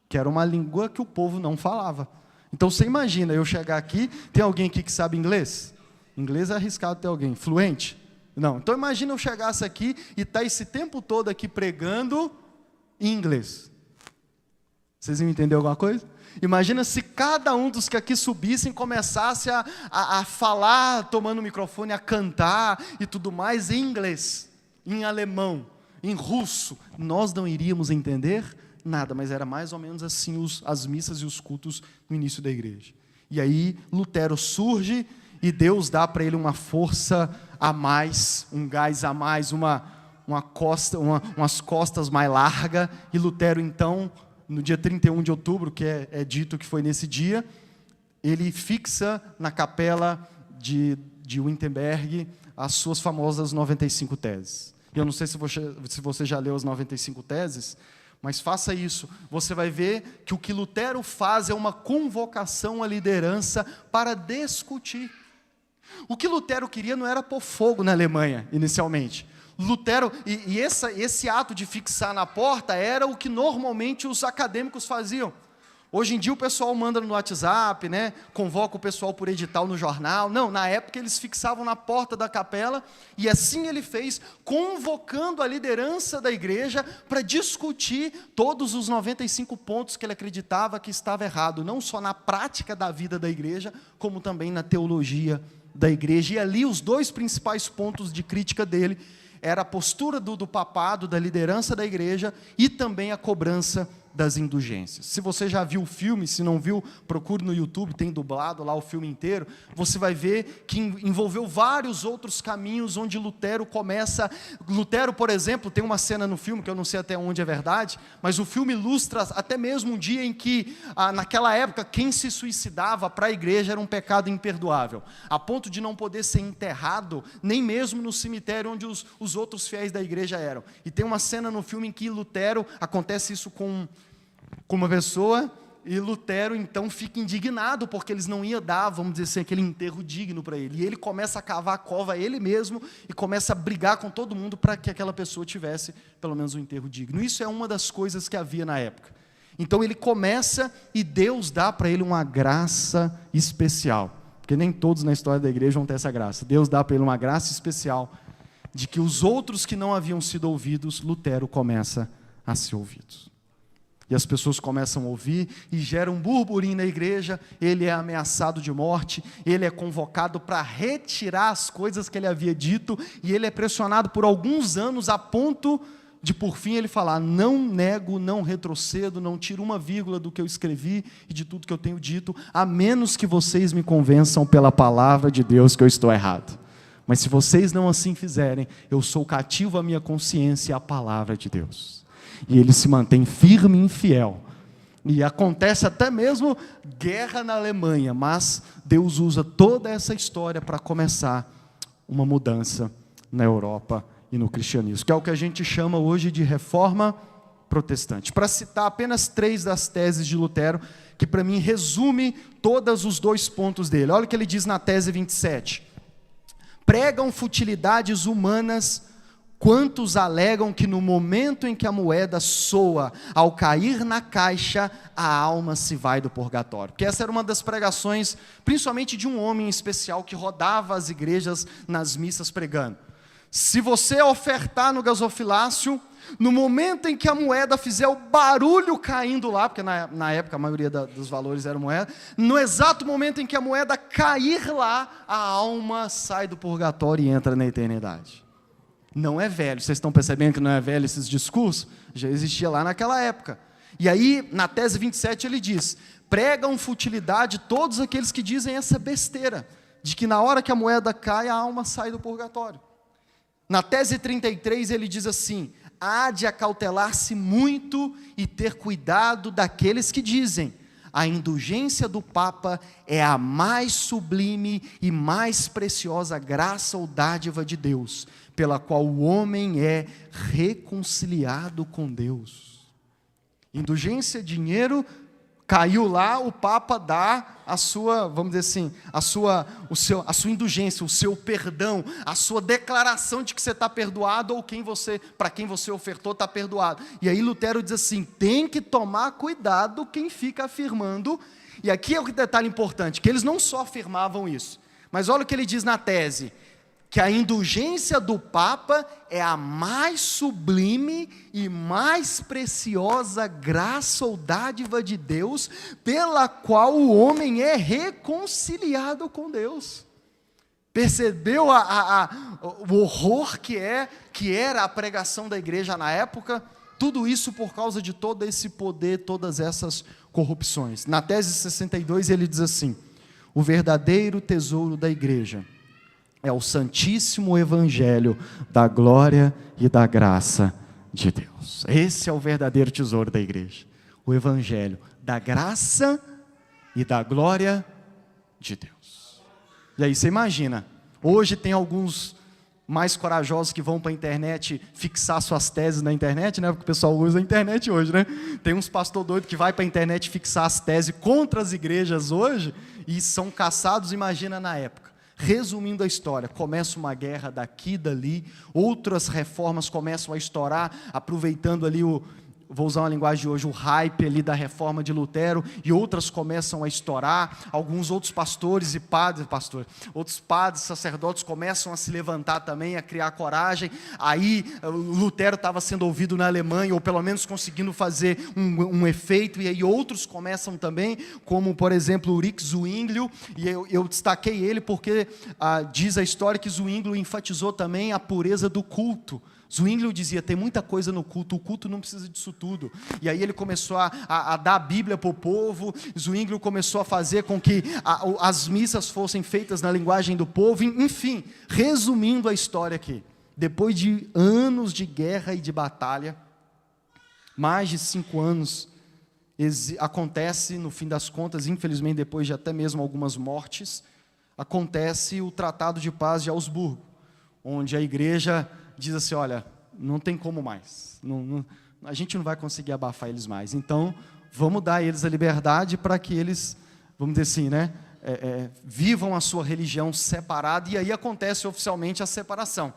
que era uma língua que o povo não falava. Então você imagina, eu chegar aqui, tem alguém aqui que sabe inglês? Inglês é arriscado ter alguém. Fluente? Não. Então imagina eu chegasse aqui e estar esse tempo todo aqui pregando em inglês. Vocês iam entender alguma coisa? Imagina se cada um dos que aqui subissem começasse a falar, tomando o microfone, a cantar e tudo mais em inglês, em alemão, em russo. Nós não iríamos entender nada, mas era mais ou menos assim as missas e os cultos no início da igreja. E aí Lutero surge e Deus dá para ele uma força a mais, um gás a mais, umas costas mais largas, e Lutero então, no dia 31 de outubro, que é dito que foi nesse dia, ele fixa na capela de Wittenberg as suas famosas 95 teses. Eu não sei se você já leu as 95 teses, mas faça isso. Você vai ver que o que Lutero faz é uma convocação à liderança para discutir. O que Lutero queria não era pôr fogo na Alemanha, inicialmente. Lutero, esse ato de fixar na porta era o que normalmente os acadêmicos faziam. Hoje em dia o pessoal manda no WhatsApp, né? Convoca o pessoal por edital no jornal. Não, na época eles fixavam na porta da capela, e assim ele fez, convocando a liderança da igreja para discutir todos os 95 pontos que ele acreditava que estava errado, não só na prática da vida da igreja, como também na teologia da igreja. E ali os 2 principais pontos de crítica dele era a postura do papado, da liderança da igreja, e também a cobrança das indulgências. Se você já viu o filme, se não viu, procure no YouTube, tem dublado lá o filme inteiro, você vai ver que envolveu vários outros caminhos onde Lutero começa. Lutero, por exemplo, tem uma cena no filme, que eu não sei até onde é verdade, mas o filme ilustra até mesmo um dia em que, naquela época, quem se suicidava para a igreja era um pecado imperdoável, a ponto de não poder ser enterrado, nem mesmo no cemitério onde os outros fiéis da igreja eram. E tem uma cena no filme em que Lutero, acontece isso com uma pessoa, e Lutero então fica indignado, porque eles não iam dar, vamos dizer assim, aquele enterro digno para ele, e ele começa a cavar a cova ele mesmo, e começa a brigar com todo mundo para que aquela pessoa tivesse pelo menos um enterro digno. Isso é uma das coisas que havia na época. Então ele começa, e Deus dá para ele uma graça especial, porque nem todos na história da igreja vão ter essa graça. Deus dá para ele uma graça especial, de que os outros que não haviam sido ouvidos, Lutero começa a ser ouvido. E as pessoas começam a ouvir, e gera um burburinho na igreja. Ele é ameaçado de morte, ele é convocado para retirar as coisas que ele havia dito, e ele é pressionado por alguns anos, a ponto de, por fim, ele falar: não nego, não retrocedo, não tiro uma vírgula do que eu escrevi e de tudo que eu tenho dito, a menos que vocês me convençam pela palavra de Deus que eu estou errado. Mas se vocês não assim fizerem, eu sou cativo à minha consciência e à palavra de Deus. E ele se mantém firme e infiel. E acontece até mesmo guerra na Alemanha, mas Deus usa toda essa história para começar uma mudança na Europa e no cristianismo, que é o que a gente chama hoje de reforma protestante. Para citar apenas 3 das teses de Lutero, que para mim resume todos os 2 pontos dele. Olha o que ele diz na tese 27. Pregam futilidades humanas quantos alegam que no momento em que a moeda soa, ao cair na caixa, a alma se vai do purgatório. Porque essa era uma das pregações, principalmente de um homem especial que rodava as igrejas nas missas pregando. Se você ofertar no gasofilácio, no momento em que a moeda fizer o barulho caindo lá, porque na época a maioria dos valores era moeda, no exato momento em que a moeda cair lá, a alma sai do purgatório e entra na eternidade. Não é velho, vocês estão percebendo que não é velho esses discursos? Já existia lá naquela época. E aí, na tese 27, ele diz: pregam futilidade todos aqueles que dizem essa besteira, de que na hora que a moeda cai, a alma sai do purgatório. Na tese 33 ele diz assim: há de acautelar-se muito e ter cuidado daqueles que dizem: a indulgência do Papa é a mais sublime e mais preciosa graça ou dádiva de Deus, pela qual o homem é reconciliado com Deus. Indulgência, dinheiro, caiu lá, o Papa dá a sua, vamos dizer assim, a sua indulgência, o seu perdão, a sua declaração de que você está perdoado, ou para quem você ofertou está perdoado. E aí Lutero diz assim: tem que tomar cuidado quem fica afirmando, e aqui é o detalhe importante, que eles não só afirmavam isso, mas olha o que ele diz na tese, que a indulgência do Papa é a mais sublime e mais preciosa graça ou dádiva de Deus, pela qual o homem é reconciliado com Deus. Percebeu o horror que era a pregação da igreja na época? Tudo isso por causa de todo esse poder, todas essas corrupções. Na tese 62 ele diz assim: o verdadeiro tesouro da igreja é o santíssimo evangelho da glória e da graça de Deus. Esse é o verdadeiro tesouro da igreja, o evangelho da graça e da glória de Deus. E aí você imagina, hoje tem alguns mais corajosos que vão para a internet fixar suas teses na internet, né? Porque o pessoal usa a internet hoje, né? Tem uns pastor doido que vai para a internet fixar as teses contra as igrejas hoje e são caçados, imagina na época. Resumindo a história, começa uma guerra daqui e dali, outras reformas começam a estourar, aproveitando ali vou usar uma linguagem de hoje, o hype ali da reforma de Lutero, e outras começam a estourar, alguns outros pastores e padres, outros padres, sacerdotes começam a se levantar também, a criar coragem. Aí Lutero estava sendo ouvido na Alemanha, ou pelo menos conseguindo fazer um efeito, e aí outros começam também, como por exemplo Ulrich Zwinglio, e eu destaquei ele porque diz a história que Zwinglio enfatizou também a pureza do culto. Zwinglio dizia: tem muita coisa no culto, o culto não precisa disso tudo. E aí ele começou a dar a Bíblia para o povo. Zwinglio começou a fazer com que as missas fossem feitas na linguagem do povo. Enfim, resumindo a história aqui, depois de anos de guerra e de batalha, mais de 5 anos, acontece, no fim das contas, infelizmente depois de até mesmo algumas mortes, acontece o Tratado de Paz de Augsburgo, onde a igreja diz assim: olha, não tem como mais, a gente não vai conseguir abafar eles mais, então vamos dar a eles a liberdade para que eles, vamos dizer assim, né, vivam a sua religião separada, e aí acontece oficialmente a separação.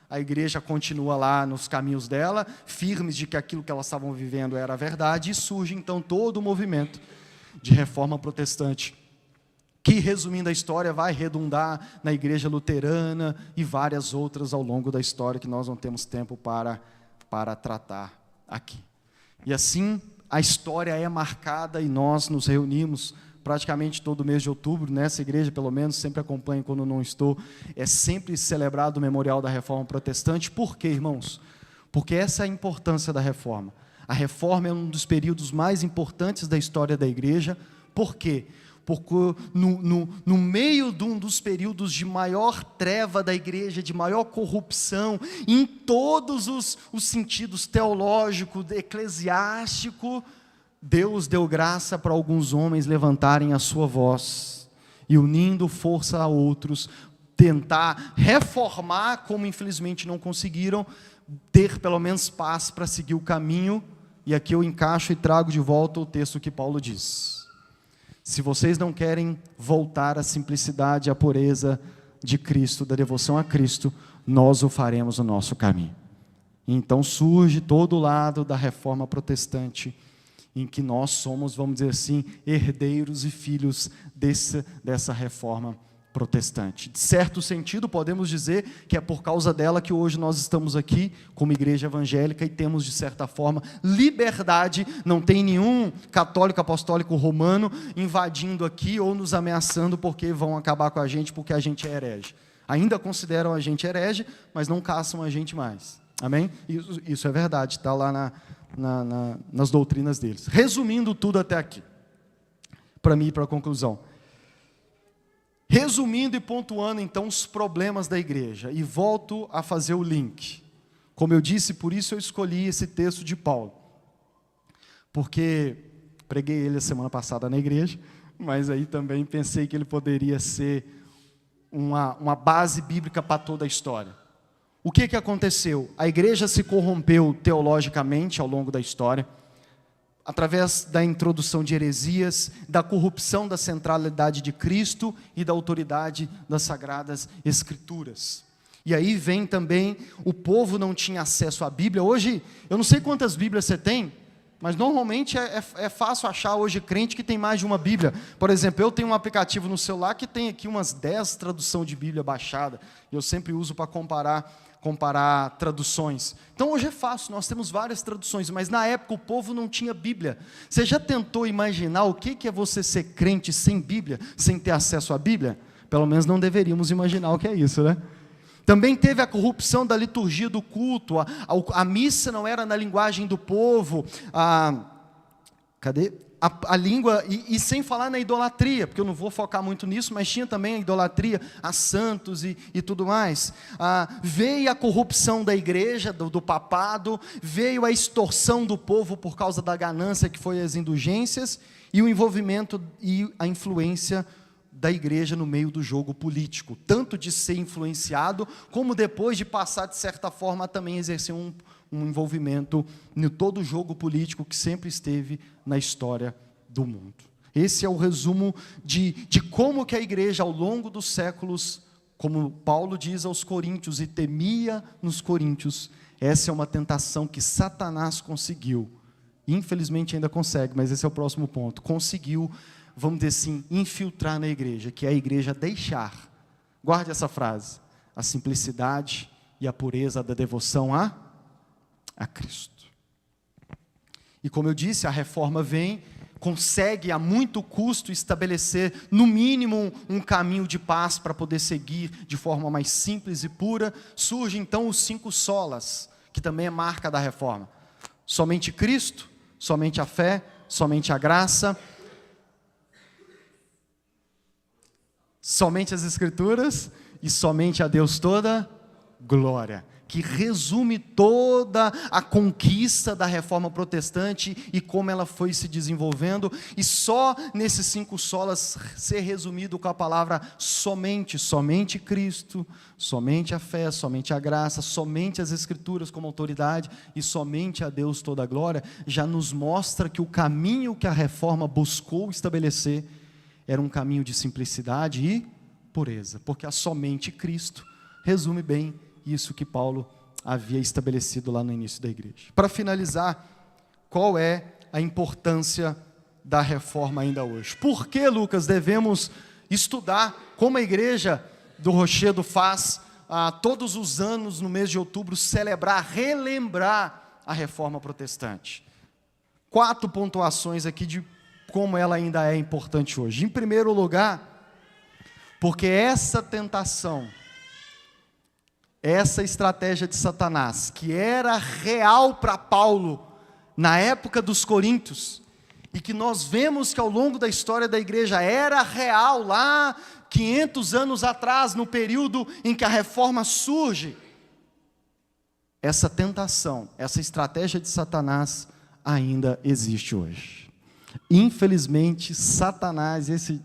A igreja continua lá nos caminhos dela, firmes de que aquilo que elas estavam vivendo era verdade, e surge então todo o movimento de reforma protestante, que, resumindo a história, vai redundar na igreja luterana e várias outras ao longo da história, que nós não temos tempo para tratar aqui. E assim, a história é marcada, e nós nos reunimos praticamente todo mês de outubro, nessa igreja pelo menos, sempre acompanho quando não estou, é sempre celebrado o memorial da Reforma Protestante. Por quê, irmãos? Porque essa é a importância da Reforma. A Reforma é um dos períodos mais importantes da história da igreja. Por quê? Porque no meio de um dos períodos de maior treva da igreja, de maior corrupção, em todos os sentidos, teológico, eclesiástico, Deus deu graça para alguns homens levantarem a sua voz, e unindo força a outros, tentar reformar, como infelizmente não conseguiram, ter pelo menos paz para seguir o caminho. E aqui eu encaixo e trago de volta o texto que Paulo diz: se vocês não querem voltar à simplicidade, à pureza de Cristo, da devoção a Cristo, nós o faremos no nosso caminho. Então surge todo o lado da reforma protestante, em que nós somos, vamos dizer assim, herdeiros e filhos dessa reforma protestante. De certo sentido, podemos dizer que é por causa dela que hoje nós estamos aqui como igreja evangélica e temos, de certa forma, liberdade. Não tem nenhum católico apostólico romano invadindo aqui ou nos ameaçando porque vão acabar com a gente porque a gente é herege. Ainda consideram a gente herege, mas não caçam a gente mais. Amém? Isso é verdade, está lá nas doutrinas deles. Resumindo tudo até aqui, para mim ir para a conclusão. Resumindo e pontuando, então, os problemas da igreja. E volto a fazer o link. Como eu disse, por isso eu escolhi esse texto de Paulo. Porque preguei ele a semana passada na igreja, mas aí também pensei que ele poderia ser uma base bíblica para toda a história. O que aconteceu? A igreja se corrompeu teologicamente ao longo da história, através da introdução de heresias, da corrupção da centralidade de Cristo e da autoridade das Sagradas Escrituras. E aí vem também, o povo não tinha acesso à Bíblia. Hoje, eu não sei quantas Bíblias você tem, mas normalmente é fácil achar hoje crente que tem mais de uma Bíblia. Por exemplo, eu tenho um aplicativo no celular que tem aqui umas 10 traduções de Bíblia baixada. E eu sempre uso para comparar traduções. Então hoje é fácil, nós temos várias traduções, mas na época o povo não tinha Bíblia. Você já tentou imaginar o que é você ser crente sem Bíblia, sem ter acesso à Bíblia? Pelo menos não deveríamos imaginar o que é isso, né? Também teve a corrupção da liturgia do culto, a missa não era na linguagem do povo, a língua, e sem falar na idolatria, porque eu não vou focar muito nisso, mas tinha também a idolatria a santos e tudo mais. Veio a corrupção da igreja, do papado, veio a extorsão do povo por causa da ganância, que foi as indulgências, e o envolvimento e a influência da igreja no meio do jogo político, tanto de ser influenciado, como depois de passar, de certa forma, a também exercer um envolvimento em todo o jogo político que sempre esteve na história do mundo. Esse é o resumo de como que a igreja, ao longo dos séculos, como Paulo diz aos coríntios, e temia nos coríntios, essa é uma tentação que Satanás conseguiu, infelizmente ainda consegue, mas esse é o próximo ponto, conseguiu, vamos dizer assim, infiltrar na igreja, que é a igreja deixar, guarde essa frase, a simplicidade e a pureza da devoção a Cristo. E como eu disse, a reforma vem, consegue a muito custo estabelecer, no mínimo, um caminho de paz para poder seguir de forma mais simples e pura. Surge então os 5 solas, que também é marca da reforma. Somente Cristo, somente a fé, somente a graça, somente as Escrituras e somente a Deus toda glória, que resume toda a conquista da reforma protestante e como ela foi se desenvolvendo, e só nesses 5 solas ser resumido com a palavra somente, somente Cristo, somente a fé, somente a graça, somente as Escrituras como autoridade e somente a Deus toda a glória, já nos mostra que o caminho que a reforma buscou estabelecer era um caminho de simplicidade e pureza, porque a somente Cristo resume bem isso que Paulo havia estabelecido lá no início da igreja. Para finalizar, qual é a importância da reforma ainda hoje? Por que, Lucas, devemos estudar como a igreja do Rochedo faz todos os anos, no mês de outubro, celebrar, relembrar a reforma protestante? 4 pontuações aqui de como ela ainda é importante hoje. Em primeiro lugar, porque essa tentação, essa estratégia de Satanás, que era real para Paulo na época dos coríntios, e que nós vemos que ao longo da história da igreja era real lá 500 anos atrás, no período em que a reforma surge, essa tentação, essa estratégia de Satanás ainda existe hoje. Infelizmente, Satanás, esse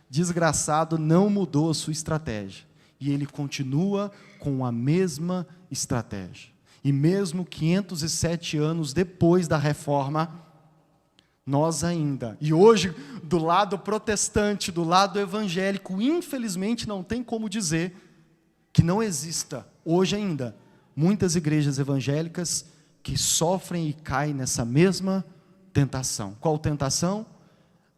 desgraçado, não mudou a sua estratégia. E ele continua com a mesma estratégia. E mesmo 507 anos depois da reforma, nós ainda, e hoje, do lado protestante, do lado evangélico, infelizmente não tem como dizer que não exista, hoje ainda, muitas igrejas evangélicas que sofrem e caem nessa mesma tentação. Qual tentação?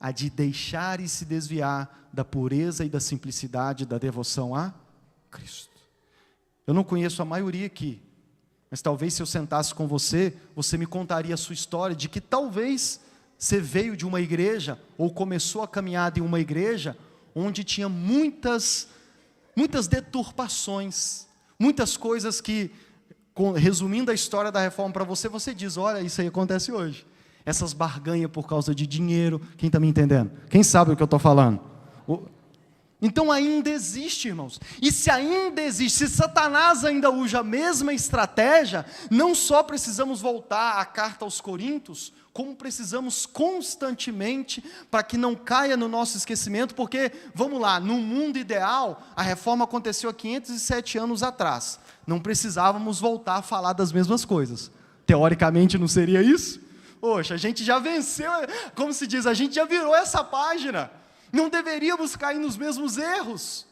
A de deixar e se desviar da pureza e da simplicidade da devoção a Cristo. Eu não conheço a maioria aqui, mas talvez se eu sentasse com você, você me contaria a sua história de que talvez você veio de uma igreja, ou começou a caminhada em uma igreja, onde tinha muitas deturpações, muitas coisas que, resumindo a história da reforma para você, você diz, olha, isso aí acontece hoje. Essas barganhas por causa de dinheiro, quem está me entendendo? Quem sabe o que eu estou falando? Então ainda existe, irmãos. E se ainda existe, se Satanás ainda usa a mesma estratégia, não só precisamos voltar à carta aos Coríntios, como precisamos constantemente para que não caia no nosso esquecimento, porque, vamos lá, no mundo ideal, a reforma aconteceu há 507 anos atrás. Não precisávamos voltar a falar das mesmas coisas. Teoricamente não seria isso? Poxa, a gente já venceu, como se diz, a gente já virou essa página. Não deveríamos cair nos mesmos erros.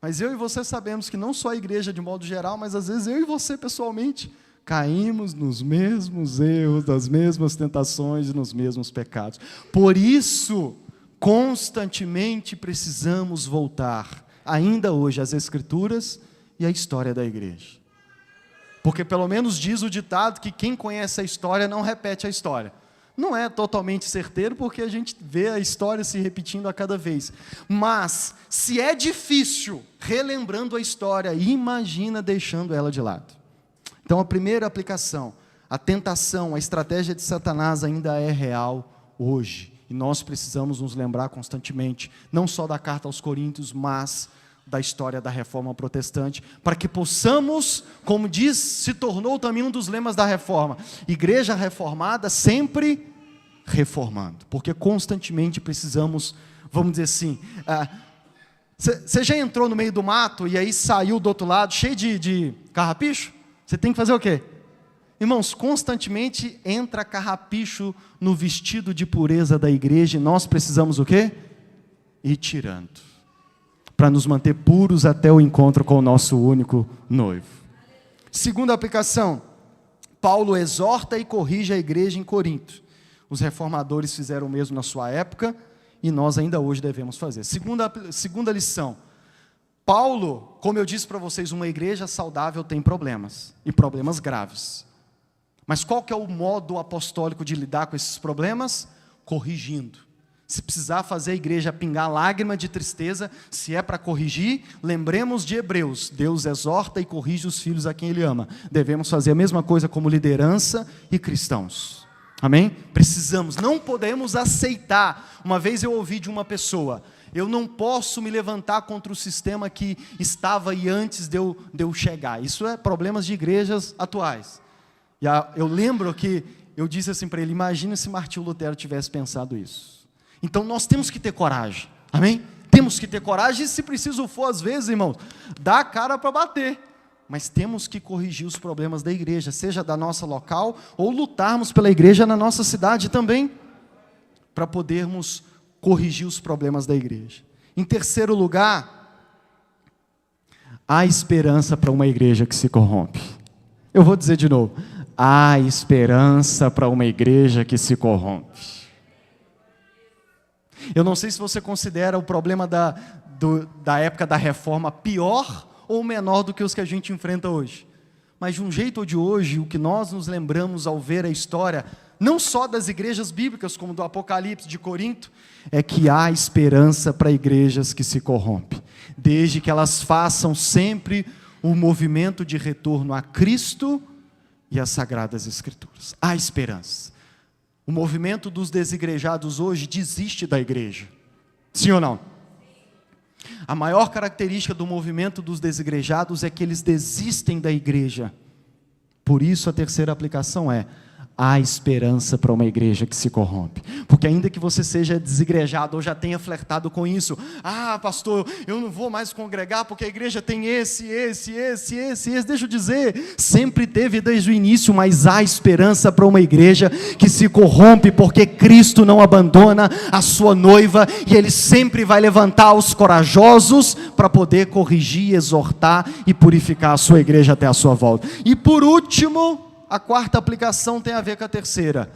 Mas eu e você sabemos que não só a igreja de modo geral, mas às vezes eu e você pessoalmente, caímos nos mesmos erros, das mesmas tentações e nos mesmos pecados. Por isso, constantemente precisamos voltar, ainda hoje, às Escrituras e à história da igreja. Porque pelo menos diz o ditado que quem conhece a história não repete a história. Não é totalmente certeiro, porque a gente vê a história se repetindo a cada vez. Mas, se é difícil, relembrando a história, imagina deixando ela de lado. Então, a primeira aplicação, a tentação, a estratégia de Satanás ainda é real hoje. E nós precisamos nos lembrar constantemente, não só da carta aos Coríntios, mas da história da Reforma Protestante, para que possamos, como diz, se tornou também um dos lemas da Reforma, igreja reformada sempre reformando, porque constantemente precisamos, vamos dizer assim, você já entrou no meio do mato e aí saiu do outro lado cheio de carrapicho? Você tem que fazer o quê? Irmãos, constantemente entra carrapicho no vestido de pureza da igreja e nós precisamos o quê? Ir tirando, para nos manter puros até o encontro com o nosso único noivo. Segunda aplicação, Paulo exorta e corrige a igreja em Corinto. Os reformadores fizeram o mesmo na sua época, e nós ainda hoje devemos fazer. Segunda lição, Paulo, como eu disse para vocês, uma igreja saudável tem problemas, e problemas graves. Mas qual que é o modo apostólico de lidar com esses problemas? Corrigindo. Se precisar fazer a igreja pingar lágrima de tristeza, se é para corrigir, lembremos de Hebreus, Deus exorta e corrige os filhos a quem Ele ama. Devemos fazer a mesma coisa como liderança e cristãos. Amém? Precisamos, não podemos aceitar. Uma vez eu ouvi de uma pessoa, eu não posso me levantar contra o sistema que estava aí antes de eu chegar. Isso é problemas de igrejas atuais. E eu lembro que eu disse assim para ele, imagina se Martinho Lutero tivesse pensado isso. Então nós temos que ter coragem, amém? Temos que ter coragem e se preciso for às vezes, irmãos, dá a cara para bater. Mas temos que corrigir os problemas da igreja, seja da nossa local ou lutarmos pela igreja na nossa cidade também, para podermos corrigir os problemas da igreja. Em terceiro lugar, há esperança para uma igreja que se corrompe. Eu vou dizer de novo, há esperança para uma igreja que se corrompe. Eu não sei se você considera o problema da época da reforma pior ou menor do que os que a gente enfrenta hoje. Mas de um jeito ou de hoje, o que nós nos lembramos ao ver a história, não só das igrejas bíblicas, como do Apocalipse de Corinto, é que há esperança para igrejas que se corrompem, desde que elas façam sempre o movimento de retorno a Cristo e às Sagradas Escrituras. Há esperança. O movimento dos desigrejados hoje desiste da igreja. Sim ou não? A maior característica do movimento dos desigrejados é que eles desistem da igreja. Por isso a terceira aplicação é, há esperança para uma igreja que se corrompe. Porque ainda que você seja desigrejado ou já tenha flertado com isso, pastor, eu não vou mais congregar porque a igreja tem esse, deixa eu dizer, sempre teve desde o início, mas há esperança para uma igreja que se corrompe, porque Cristo não abandona a sua noiva, e Ele sempre vai levantar os corajosos para poder corrigir, exortar e purificar a sua igreja até a sua volta. E por último, a quarta aplicação tem a ver com a terceira.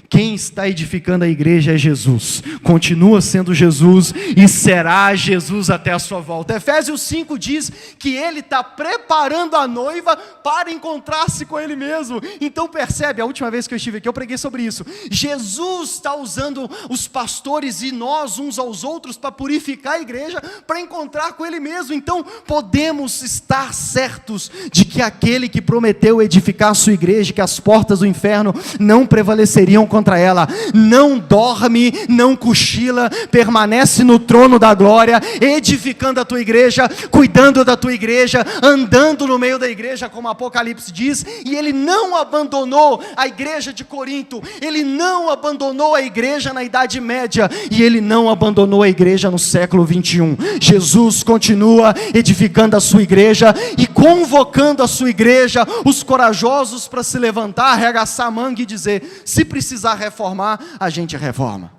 Quem está edificando a igreja é Jesus, continua sendo Jesus e será Jesus até a sua volta. Efésios 5 diz que Ele está preparando a noiva para encontrar-se com Ele mesmo. Então percebe, a última vez que eu estive aqui eu preguei sobre isso, Jesus está usando os pastores e nós uns aos outros para purificar a igreja, para encontrar com Ele mesmo. Então podemos estar certos de que aquele que prometeu edificar a sua igreja, que as portas do inferno não prevaleceriam rebelião contra ela, não dorme, não cochila, permanece no trono da glória, edificando a tua igreja, cuidando da tua igreja, andando no meio da igreja, como Apocalipse diz. E ele não abandonou a igreja de Corinto, ele não abandonou a igreja na Idade Média, e ele não abandonou a igreja no século 21. Jesus continua edificando a sua igreja e convocando a sua igreja, os corajosos, para se levantar, arregaçar a manga e dizer: se precisar reformar, a gente reforma.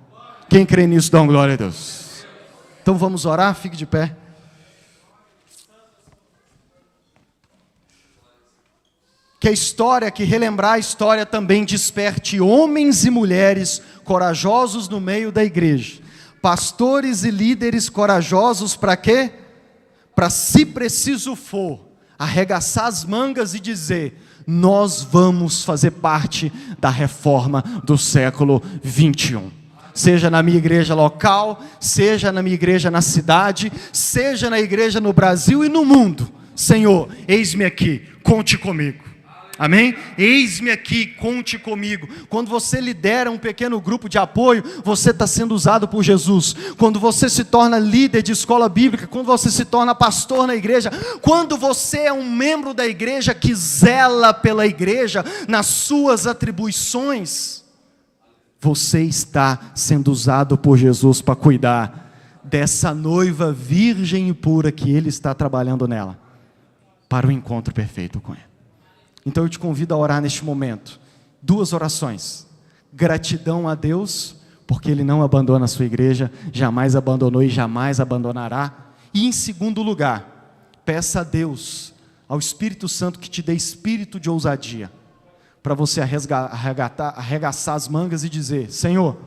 Quem crê nisso, dá uma glória a Deus. Então vamos orar, fique de pé. Que a história, que relembrar a história também desperte homens e mulheres corajosos no meio da igreja, pastores e líderes corajosos para quê? Para, se preciso for, arregaçar as mangas e dizer: nós vamos fazer parte da reforma do século 21. Seja na minha igreja local, seja na minha igreja na cidade, seja na igreja no Brasil e no mundo. Senhor, eis-me aqui, conte comigo. Amém? Eis-me aqui, conte comigo. Quando você lidera um pequeno grupo de apoio, você está sendo usado por Jesus. Quando você se torna líder de escola bíblica, quando você se torna pastor na igreja, quando você é um membro da igreja que zela pela igreja nas suas atribuições, você está sendo usado por Jesus para cuidar dessa noiva virgem e pura que Ele está trabalhando nela, para o encontro perfeito com Ele. Então eu te convido a orar neste momento, 2 orações: gratidão a Deus, porque Ele não abandona a sua igreja, jamais abandonou e jamais abandonará. E em segundo lugar, peça a Deus, ao Espírito Santo, que te dê espírito de ousadia, para você arregaçar as mangas e dizer: Senhor,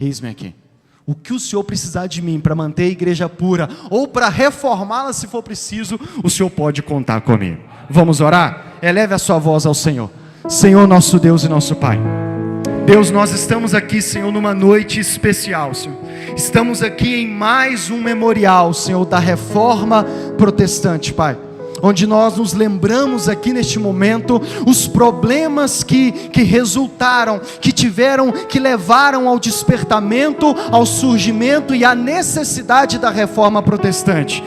eis-me aqui. O que o Senhor precisar de mim para manter a igreja pura, ou para reformá-la se for preciso, o Senhor pode contar comigo. Vamos orar? Eleve a sua voz ao Senhor. Senhor, nosso Deus e nosso Pai, Deus, nós estamos aqui, Senhor, numa noite especial, Senhor. Estamos aqui em mais um memorial, Senhor, da reforma protestante, Pai, onde nós nos lembramos aqui neste momento os problemas que resultaram, que levaram ao despertamento, ao surgimento e à necessidade da reforma protestante.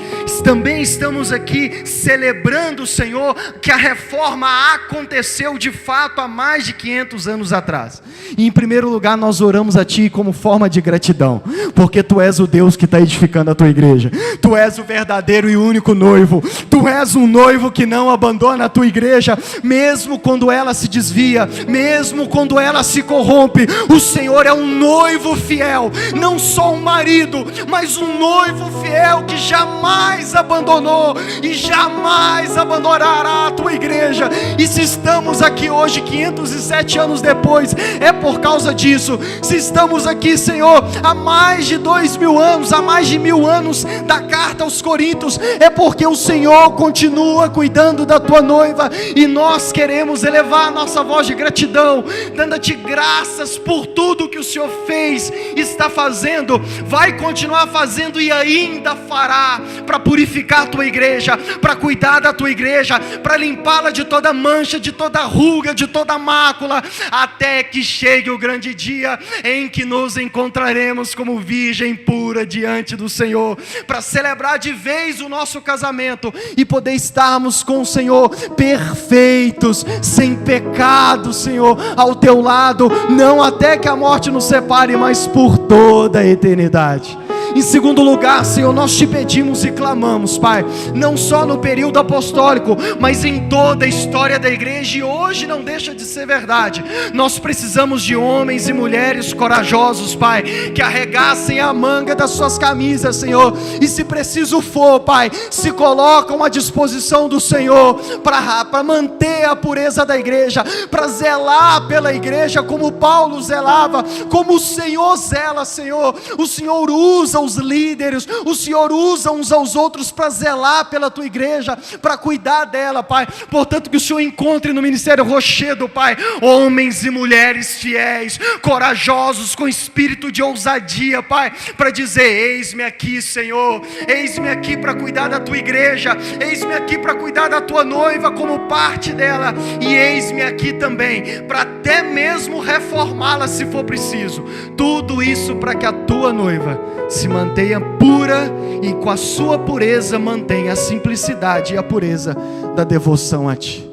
Também estamos aqui celebrando, Senhor, que a reforma aconteceu de fato há mais de 500 anos atrás. E em primeiro lugar nós oramos a Ti como forma de gratidão, porque Tu és o Deus que está edificando a Tua igreja. Tu és o verdadeiro e único noivo. Tu és um noivo que não abandona a Tua igreja, mesmo quando ela se desvia, mesmo quando ela se corrompe. O Senhor é um noivo fiel, não só um marido, mas um noivo fiel que jamais abandonou e jamais abandonará a Tua igreja. E se estamos aqui hoje, 507 anos depois, é por causa disso. Se estamos aqui, Senhor, há mais de 2000 anos, há mais de 1000 anos da carta aos Coríntios, é porque o Senhor continua cuidando da Tua noiva, e nós queremos elevar a nossa voz de gratidão, dando a Ti graças por tudo que o Senhor fez, está fazendo, vai continuar fazendo e ainda fará, para purificar a Tua igreja, para cuidar da Tua igreja, para limpá-la de toda mancha, de toda ruga, de toda mácula, até que chegue o grande dia em que nos encontraremos como virgem pura diante do Senhor, para celebrar de vez o nosso casamento e poder estarmos com o Senhor perfeitos, sem pecado, Senhor, ao Teu lado, não até que a morte nos separe, mas por toda a eternidade. Em segundo lugar, Senhor, nós Te pedimos e clamamos, Pai, não só no período apostólico, mas em toda a história da igreja, e hoje não deixa de ser verdade. Nós precisamos de homens e mulheres corajosos, Pai, que arregassem a manga das suas camisas, Senhor, e se preciso for, Pai, se colocam à disposição do Senhor, para manter a pureza da igreja, para zelar pela igreja como Paulo zelava, como o Senhor zela, Senhor. O Senhor usa os líderes, o Senhor usa uns aos outros para zelar pela tua igreja, para cuidar dela, Pai. Portanto, que o Senhor encontre no Ministério Rochedo, Pai, homens e mulheres fiéis, corajosos, com espírito de ousadia, Pai, para dizer: eis-me aqui, Senhor, eis-me aqui para cuidar da tua igreja, eis-me aqui para cuidar da tua noiva como parte dela, e eis-me aqui também para até mesmo reformá-la se for preciso. Tudo isso para que a tua noiva se mantenha pura e com a sua pureza mantenha a simplicidade e a pureza da devoção a ti.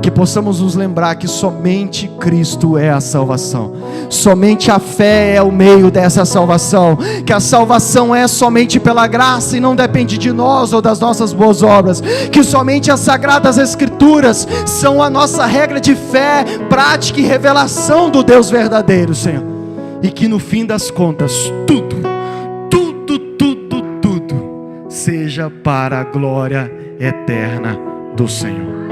Que possamos nos lembrar que somente Cristo é a salvação, somente a fé é o meio dessa salvação, que a salvação é somente pela graça e não depende de nós ou das nossas boas obras, que somente as Sagradas Escrituras são a nossa regra de fé, prática e revelação do Deus verdadeiro, Senhor, e que no fim das contas tudo seja para a glória eterna do Senhor.